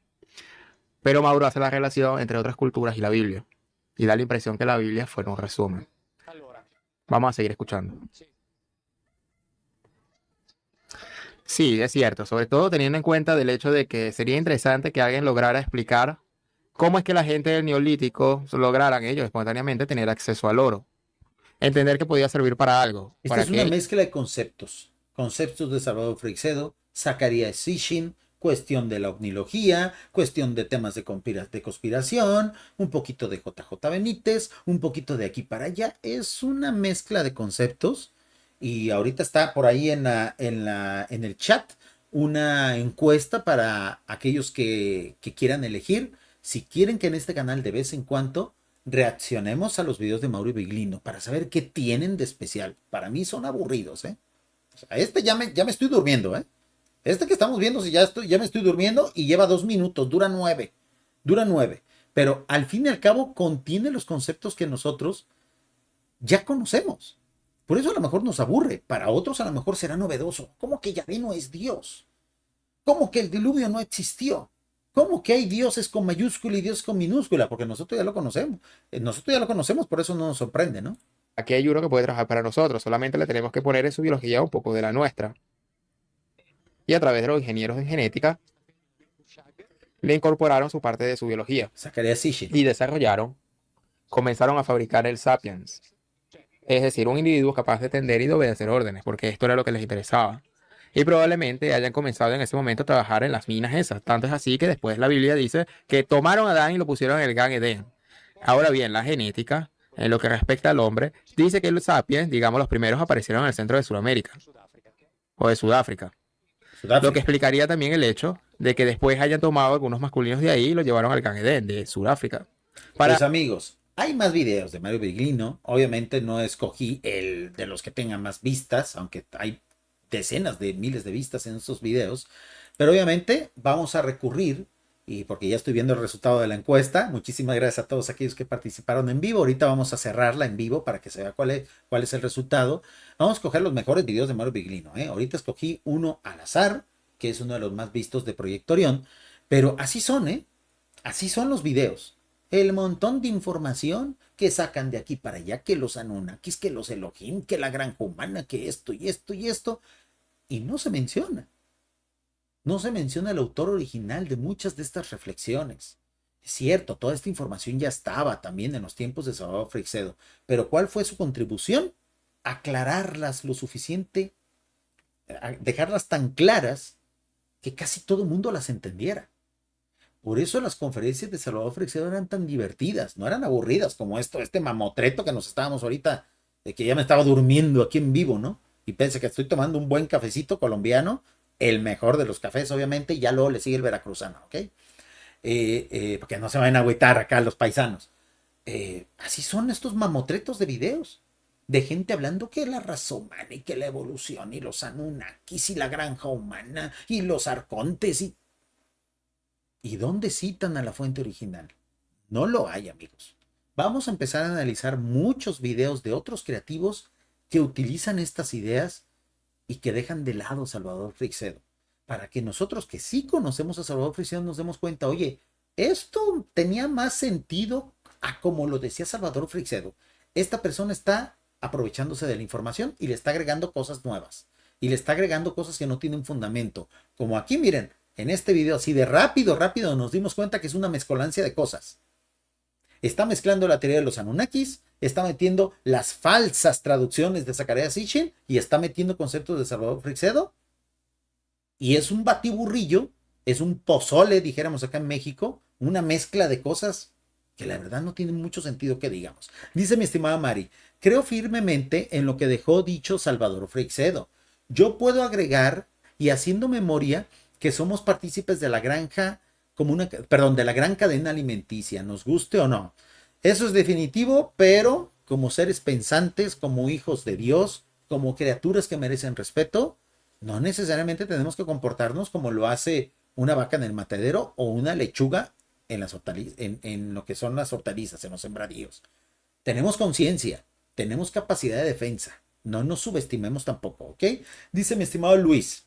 Pero Mauro hace la relación entre otras culturas y la Biblia. Y da la impresión que la Biblia fuera un resumen. Vamos a seguir escuchando. Sí, es cierto. Sobre todo teniendo en cuenta del hecho de que sería interesante que alguien lograra explicar cómo es que la gente del Neolítico lograran ellos espontáneamente tener acceso al oro. Entender que podía servir para algo. Esta Para es una que mezcla de conceptos. Conceptos de Salvador Freixedo, Zacarías Sitchin, cuestión de la ovnilogía, cuestión de temas de conspiración, un poquito de JJ Benítez, un poquito de aquí para allá. Es una mezcla de conceptos. Y ahorita está por ahí en el chat una encuesta para aquellos que quieran elegir. Si quieren que en este canal de vez en cuando reaccionemos a los videos de Mauro Biglino para saber qué tienen de especial. Para mí son aburridos, ¿eh? O sea, ya me estoy durmiendo, ¿eh? Este que estamos viendo, si ya me estoy durmiendo y lleva 2 minutos, dura 9. Pero al fin y al cabo contiene los conceptos que nosotros ya conocemos. Por eso a lo mejor nos aburre. Para otros a lo mejor será novedoso. ¿Cómo que Yahvé no es Dios? ¿Cómo que el diluvio no existió? ¿Cómo que hay dioses con mayúscula y dioses con minúscula? Porque nosotros ya lo conocemos. Por eso no nos sorprende, ¿no? aquí hay uno que puede trabajar para nosotros. Solamente le tenemos que poner en su biología un poco de la nuestra. Y a través de los ingenieros en genética, le incorporaron su parte de su biología Zacarías Sitchin. y comenzaron a fabricar el Sapiens. Es decir, un individuo capaz de entender y de obedecer órdenes, porque esto era lo que les interesaba. Y probablemente hayan comenzado en ese momento a trabajar en las minas esas. Tanto es así que después la Biblia dice que tomaron a Adán y lo pusieron en el Gan Edén. Ahora bien, la genética, en lo que respecta al hombre, dice que los sapiens, digamos los primeros, aparecieron en el centro de Sudamérica o de Sudáfrica. Lo que explicaría también el hecho de que después hayan tomado algunos masculinos de ahí y lo llevaron al Gan Edén de Sudáfrica. Pues amigos, hay más videos de Mario Biglino. Obviamente no escogí el de los que tengan más vistas, aunque hay decenas de miles de vistas en estos videos. Pero obviamente vamos a recurrir, y porque ya estoy viendo el resultado de la encuesta. Muchísimas gracias a todos aquellos que participaron en vivo. Ahorita vamos a cerrarla en vivo para que se vea cuál es el resultado. Vamos a escoger los mejores videos de Mario Biglino, ¿eh? Ahorita escogí uno al azar, que es uno de los más vistos de Proyecto Orión. Pero así son, ¿eh? Así son los videos. El montón de información que sacan de aquí para allá, que los Anunnakis, que los Elohim, que la granja humana, que esto y esto y esto, y no se menciona. No se menciona el autor original de muchas de estas reflexiones. Es cierto, toda esta información ya estaba también en los tiempos de Salvador Freixedo, pero ¿cuál fue su contribución? Aclararlas lo suficiente, dejarlas tan claras que casi todo el mundo las entendiera. Por eso las conferencias de Salvador Freixedo eran tan divertidas, no eran aburridas como este mamotreto que nos estábamos ahorita, de que ya me estaba durmiendo aquí en vivo, ¿no? Y pensé que estoy tomando un buen cafecito colombiano, el mejor de los cafés, obviamente, y ya luego le sigue el veracruzano, ¿ok? Porque no se vayan a agüitar acá los paisanos. Así son estos mamotretos de videos, de gente hablando que la raza humana y que la evolución y los Anunnakis y la granja humana y los arcontes ¿Y dónde citan a la fuente original? No lo hay, amigos. Vamos a empezar a analizar muchos videos de otros creativos que utilizan estas ideas y que dejan de lado a Salvador Freixedo, para que nosotros que sí conocemos a Salvador Freixedo nos demos cuenta, oye, esto tenía más sentido a como lo decía Salvador Freixedo. Esta persona está aprovechándose de la información y le está agregando cosas nuevas, y le está agregando cosas que no tienen fundamento, como aquí, miren, en este video, así de rápido nos dimos cuenta que es una mezcolancia de cosas. Está mezclando la teoría de los Anunnakis, está metiendo las falsas traducciones de Zacarías Sitchin y está metiendo conceptos de Salvador Freixedo. Y es un batiburrillo, es un pozole, dijéramos acá en México, una mezcla de cosas que la verdad no tienen mucho sentido que digamos. Dice mi estimada Mari, creo firmemente en lo que dejó dicho Salvador Freixedo. Yo puedo agregar, y haciendo memoria, que somos partícipes de la granja de la gran cadena alimenticia, nos guste o no. Eso es definitivo, pero como seres pensantes, como hijos de Dios, como criaturas que merecen respeto, no necesariamente tenemos que comportarnos como lo hace una vaca en el matadero o una lechuga en lo que son las hortalizas, en los sembradíos. Tenemos conciencia, tenemos capacidad de defensa, no nos subestimemos tampoco, ¿ok? Dice mi estimado Luis,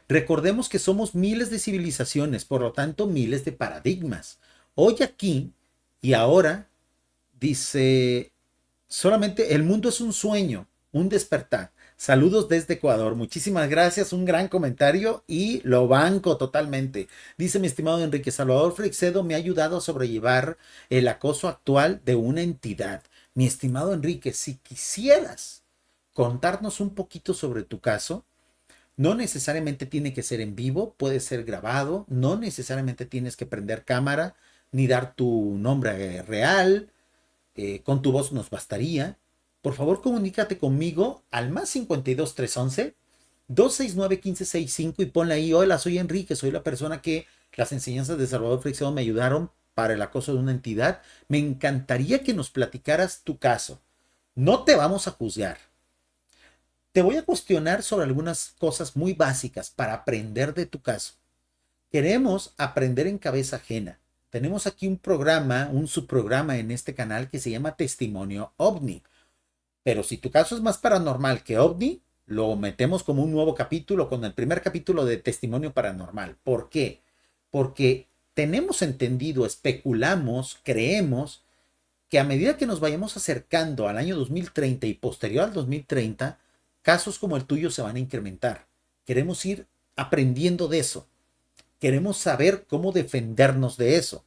recordemos que somos miles de civilizaciones, por lo tanto miles de paradigmas. Hoy aquí y ahora, dice, solamente el mundo es un sueño, un despertar. Saludos desde Ecuador. Muchísimas gracias, un gran comentario y lo banco totalmente. Dice mi estimado Enrique, Salvador Freixedo me ha ayudado a sobrellevar el acoso actual de una entidad. Mi estimado Enrique, si quisieras contarnos un poquito sobre tu caso, no necesariamente tiene que ser en vivo, puede ser grabado, no necesariamente tienes que prender cámara ni dar tu nombre real, con tu voz nos bastaría. Por favor, comunícate conmigo al más 52 311 269 1565 y ponle ahí, hola, soy Enrique, soy la persona que las enseñanzas de Salvador Freixedo me ayudaron para el acoso de una entidad. Me encantaría que nos platicaras tu caso. No te vamos a juzgar. Te voy a cuestionar sobre algunas cosas muy básicas para aprender de tu caso. Queremos aprender en cabeza ajena. Tenemos aquí un programa, un subprograma en este canal que se llama Testimonio OVNI. Pero si tu caso es más paranormal que OVNI, lo metemos como un nuevo capítulo con el primer capítulo de Testimonio Paranormal. ¿Por qué? Porque tenemos entendido, especulamos, creemos que a medida que nos vayamos acercando al año 2030 y posterior al 2030, casos como el tuyo se van a incrementar. Queremos ir aprendiendo de eso. Queremos saber cómo defendernos de eso.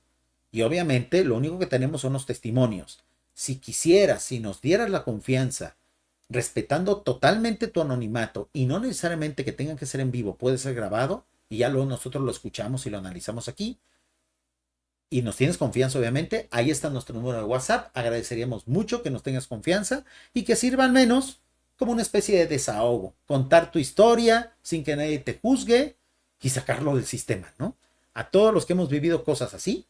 Y obviamente lo único que tenemos son los testimonios. Si quisieras, si nos dieras la confianza, respetando totalmente tu anonimato y no necesariamente que tengan que ser en vivo, puede ser grabado y ya luego nosotros lo escuchamos y lo analizamos aquí. Y nos tienes confianza, obviamente, ahí está nuestro número de WhatsApp. Agradeceríamos mucho que nos tengas confianza y que sirva al menos como una especie de desahogo. Contar tu historia sin que nadie te juzgue y sacarlo del sistema, ¿no? A todos los que hemos vivido cosas así,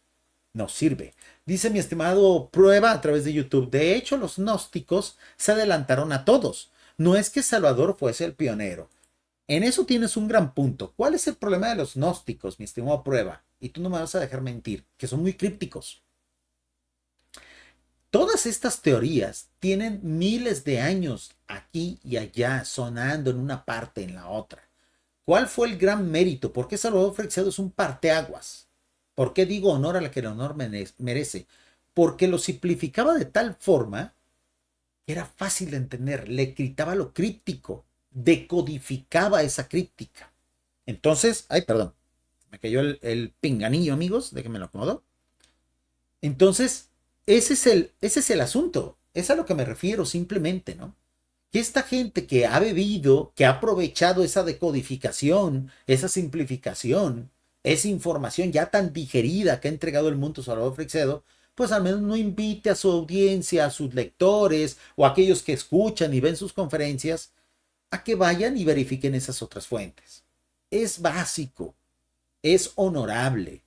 nos sirve. Dice mi estimado Prueba a través de YouTube. De hecho, los gnósticos se adelantaron a todos. No es que Salvador fuese el pionero. En eso tienes un gran punto. ¿Cuál es el problema de los gnósticos, mi estimado Prueba? Y tú no me vas a dejar mentir, que son muy crípticos. Todas estas teorías tienen miles de años aquí y allá, sonando en una parte, en la otra. ¿Cuál fue el gran mérito? ¿Por qué Salvador Freixedo es un parteaguas? ¿Por qué digo honor a la que el honor merece? Porque lo simplificaba de tal forma que era fácil de entender, le quitaba lo críptico, decodificaba esa críptica. Entonces, ay, perdón, me cayó el pinganillo, amigos, déjenme lo acomodo. Entonces, ese es el asunto, es a lo que me refiero simplemente, ¿no? Que esta gente que ha bebido, que ha aprovechado esa decodificación, esa simplificación, esa información ya tan digerida que ha entregado el mundo Salvador Freixedo, pues al menos no invite a su audiencia, a sus lectores o a aquellos que escuchan y ven sus conferencias a que vayan y verifiquen esas otras fuentes. Es básico, es honorable,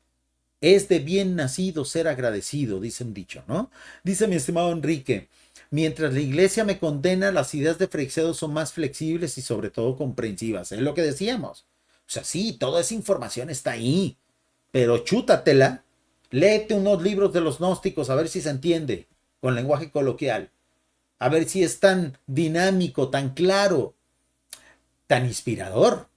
es de bien nacido ser agradecido, dice un dicho, ¿no? Dice mi estimado Enrique, mientras la iglesia me condena, las ideas de Freixedo son más flexibles y sobre todo comprensivas, es lo que decíamos. O sea, sí, toda esa información está ahí, pero chútatela, léete unos libros de los gnósticos a ver si se entiende con lenguaje coloquial, a ver si es tan dinámico, tan claro, tan inspirador,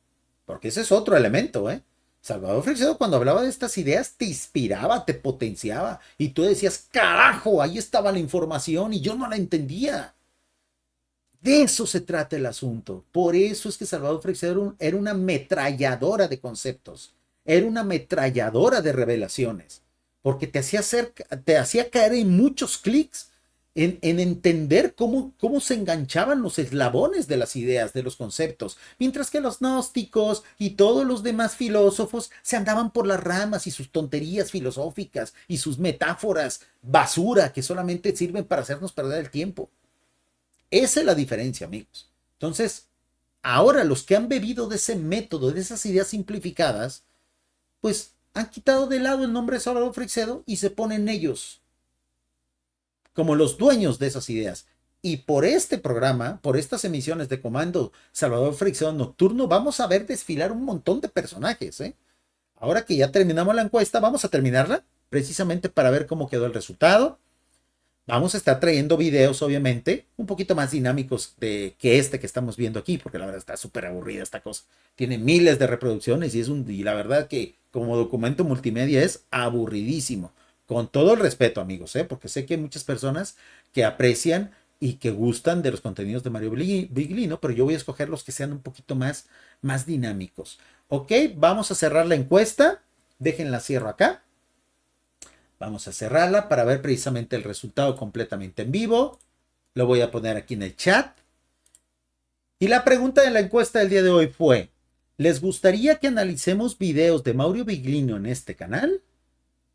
porque ese es otro elemento, ¿eh? Salvador Freixedo cuando hablaba de estas ideas te inspiraba, te potenciaba y tú decías, carajo, ahí estaba la información y yo no la entendía. De eso se trata el asunto. Por eso es que Salvador Freixedo era una ametralladora de conceptos, era una ametralladora de revelaciones, porque te hacía caer en muchos clics en entender cómo se enganchaban los eslabones de las ideas, de los conceptos, mientras que los gnósticos y todos los demás filósofos se andaban por las ramas y sus tonterías filosóficas y sus metáforas basura que solamente sirven para hacernos perder el tiempo. Esa es la diferencia, amigos. Entonces, ahora los que han bebido de ese método, de esas ideas simplificadas, pues han quitado de lado el nombre de Salvador Freixedo y se ponen ellos como los dueños de esas ideas. Y por este programa, por estas emisiones de Comando Salvador Freixedo Nocturno, vamos a ver desfilar un montón de personajes, ¿eh? Ahora que ya terminamos la encuesta, vamos a terminarla precisamente para ver cómo quedó el resultado. Vamos a estar trayendo videos, obviamente, un poquito más dinámicos que este que estamos viendo aquí, porque la verdad está súper aburrida esta cosa. Tiene miles de reproducciones y la verdad que como documento multimedia es aburridísimo. Con todo el respeto, amigos, porque sé que hay muchas personas que aprecian y que gustan de los contenidos de Mario Biglino, pero yo voy a escoger los que sean un poquito más dinámicos. Ok, vamos a cerrar la encuesta. Déjenla cierro acá. Vamos a cerrarla para ver precisamente el resultado completamente en vivo. Lo voy a poner aquí en el chat. Y la pregunta de la encuesta del día de hoy fue: ¿les gustaría que analicemos videos de Mauro Biglino en este canal?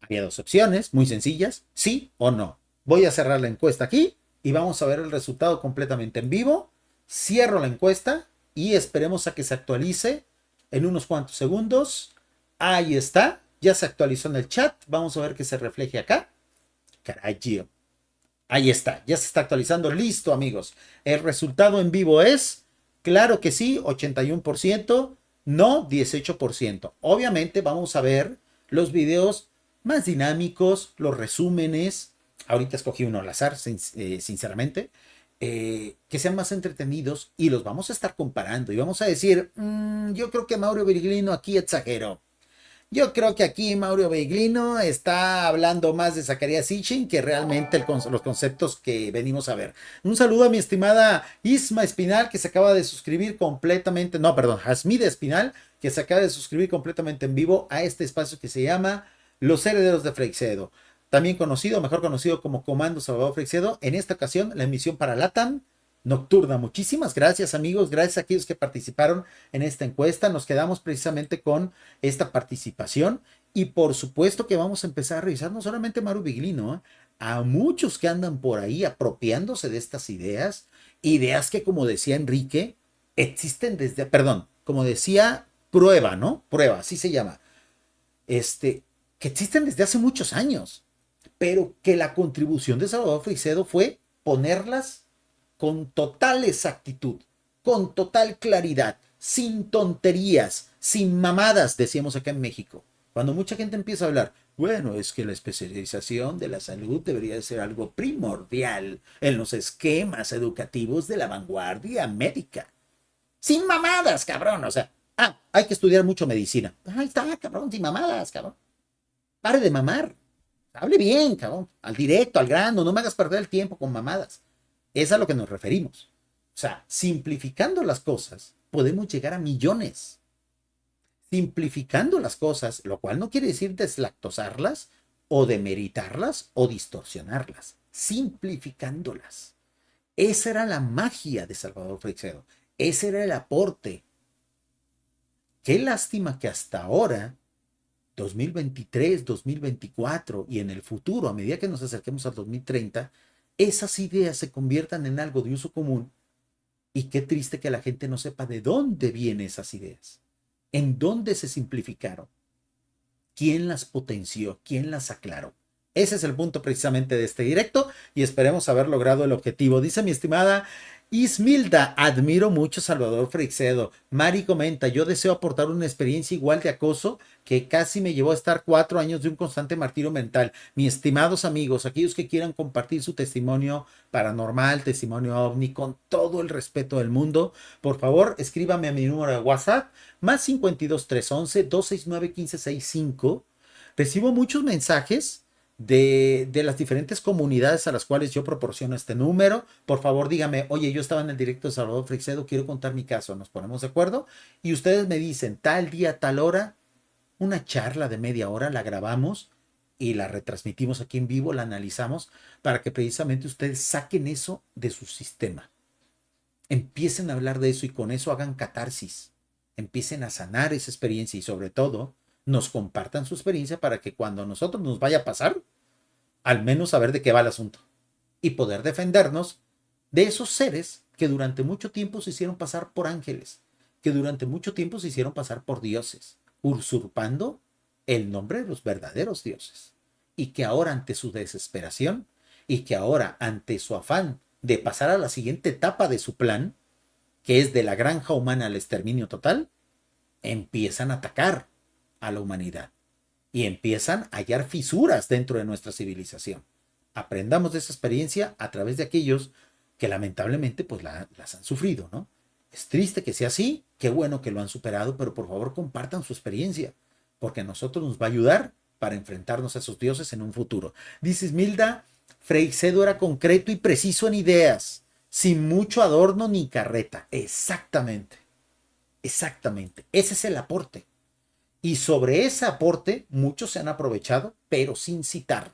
Había dos opciones muy sencillas, sí o no. Voy a cerrar la encuesta aquí y vamos a ver el resultado completamente en vivo. Cierro la encuesta y esperemos a que se actualice en unos cuantos segundos. Ahí está, ya se actualizó en el chat. Vamos a ver que se refleje acá. Caray, ahí está, ya se está actualizando. Listo, amigos. El resultado en vivo es, claro que sí, 81%, no 18%. Obviamente vamos a ver los videos más dinámicos, los resúmenes. Ahorita escogí uno al azar, sinceramente, que sean más entretenidos y los vamos a estar comparando y vamos a decir, yo creo que Mauro Biglino aquí exageró. Yo creo que aquí Mauro Biglino está hablando más de Zacarías Sitchin que realmente los conceptos que venimos a ver. Un saludo a mi estimada Isma Espinal, que se acaba de suscribir completamente, no, perdón, Jasmine Espinal, que se acaba de suscribir completamente en vivo a este espacio que se llama Los Herederos de Freixedo, también conocido, mejor conocido como Comando Salvador Freixedo. En esta ocasión, la emisión para LATAM Nocturna. Muchísimas gracias, amigos, gracias a aquellos que participaron en esta encuesta. Nos quedamos precisamente con esta participación y por supuesto que vamos a empezar a revisar no solamente Maru Biglino, a muchos que andan por ahí apropiándose de estas ideas que, como decía Enrique, existen desde, perdón, como decía Prueba, ¿no? Prueba, así se llama. Que existen desde hace muchos años, pero que la contribución de Salvador Freixedo fue ponerlas con total exactitud, con total claridad, sin tonterías, sin mamadas, decíamos acá en México. Cuando mucha gente empieza a hablar, bueno, es que la especialización de la salud debería ser algo primordial en los esquemas educativos de la vanguardia médica. Sin mamadas, cabrón, o sea, hay que estudiar mucho medicina. Ahí está, cabrón, sin mamadas, cabrón. Pare de mamar. Hable bien, cabrón. Al directo, al grano, no me hagas perder el tiempo con mamadas. Es a lo que nos referimos. O sea, simplificando las cosas, podemos llegar a millones. Simplificando las cosas, lo cual no quiere decir deslactosarlas o demeritarlas o distorsionarlas. Simplificándolas. Esa era la magia de Salvador Freixedo. Ese era el aporte. Qué lástima que hasta ahora, 2023, 2024 y en el futuro, a medida que nos acerquemos al 2030, esas ideas se conviertan en algo de uso común. Y qué triste que la gente no sepa de dónde vienen esas ideas. ¿En dónde se simplificaron? ¿Quién las potenció? ¿Quién las aclaró? Ese es el punto precisamente de este directo y esperemos haber logrado el objetivo. Dice mi estimada Ismilda, admiro mucho a Salvador Freixedo. Mari comenta, yo deseo aportar una experiencia igual de acoso que casi me llevó a estar 4 años de un constante martirio mental. Mis estimados amigos, aquellos que quieran compartir su testimonio paranormal, testimonio ovni, con todo el respeto del mundo, por favor, escríbame a mi número de WhatsApp, más 52 311 269 1565. Recibo muchos mensajes de las diferentes comunidades a las cuales yo proporciono este número. Por favor, dígame, oye, yo estaba en el directo de Salvador Freixedo, quiero contar mi caso. Nos ponemos de acuerdo y ustedes me dicen, tal día, tal hora, una charla de media hora, la grabamos y la retransmitimos aquí en vivo, la analizamos para que precisamente ustedes saquen eso de su sistema. Empiecen a hablar de eso y con eso hagan catarsis. Empiecen a sanar esa experiencia y sobre todo nos compartan su experiencia para que cuando a nosotros nos vaya a pasar, al menos saber de qué va el asunto y poder defendernos de esos seres que durante mucho tiempo se hicieron pasar por ángeles, que durante mucho tiempo se hicieron pasar por dioses, usurpando el nombre de los verdaderos dioses, y que ahora ante su desesperación y que ahora ante su afán de pasar a la siguiente etapa de su plan, que es de la granja humana al exterminio total, empiezan a atacar a la humanidad y empiezan a hallar fisuras dentro de nuestra civilización. Aprendamos de esa experiencia a través de aquellos que lamentablemente pues las han sufrido, ¿no? Es triste que sea así, qué bueno que lo han superado, pero por favor compartan su experiencia, porque a nosotros nos va a ayudar para enfrentarnos a esos dioses en un futuro. Dice Ismilda, Freixedo era concreto y preciso en ideas, sin mucho adorno ni carreta. Exactamente, exactamente, ese es el aporte. Y sobre ese aporte muchos se han aprovechado, pero sin citarlo.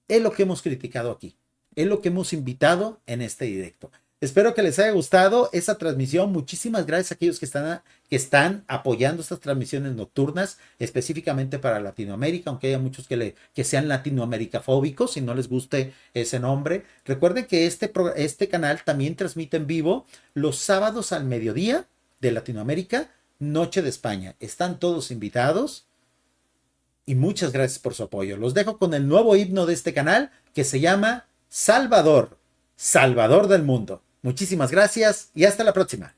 Es lo que hemos criticado aquí. Es lo que hemos invitado en este directo. Espero que les haya gustado esa transmisión. Muchísimas gracias a aquellos que están apoyando estas transmisiones nocturnas, específicamente para Latinoamérica, aunque haya muchos que sean latinoamericafóbicos y no les guste ese nombre. Recuerden que este canal también transmite en vivo los sábados al mediodía de Latinoamérica, Noche de España. Están todos invitados y muchas gracias por su apoyo. Los dejo con el nuevo himno de este canal que se llama Salvador, Salvador del mundo. Muchísimas gracias y hasta la próxima.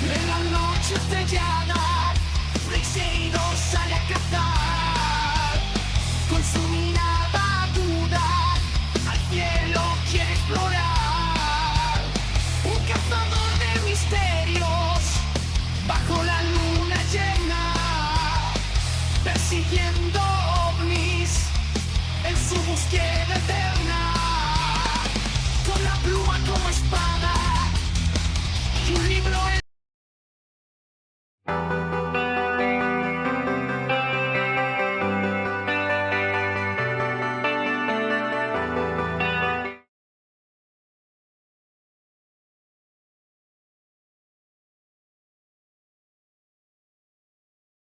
En la noche estrellada, Freixedo quiero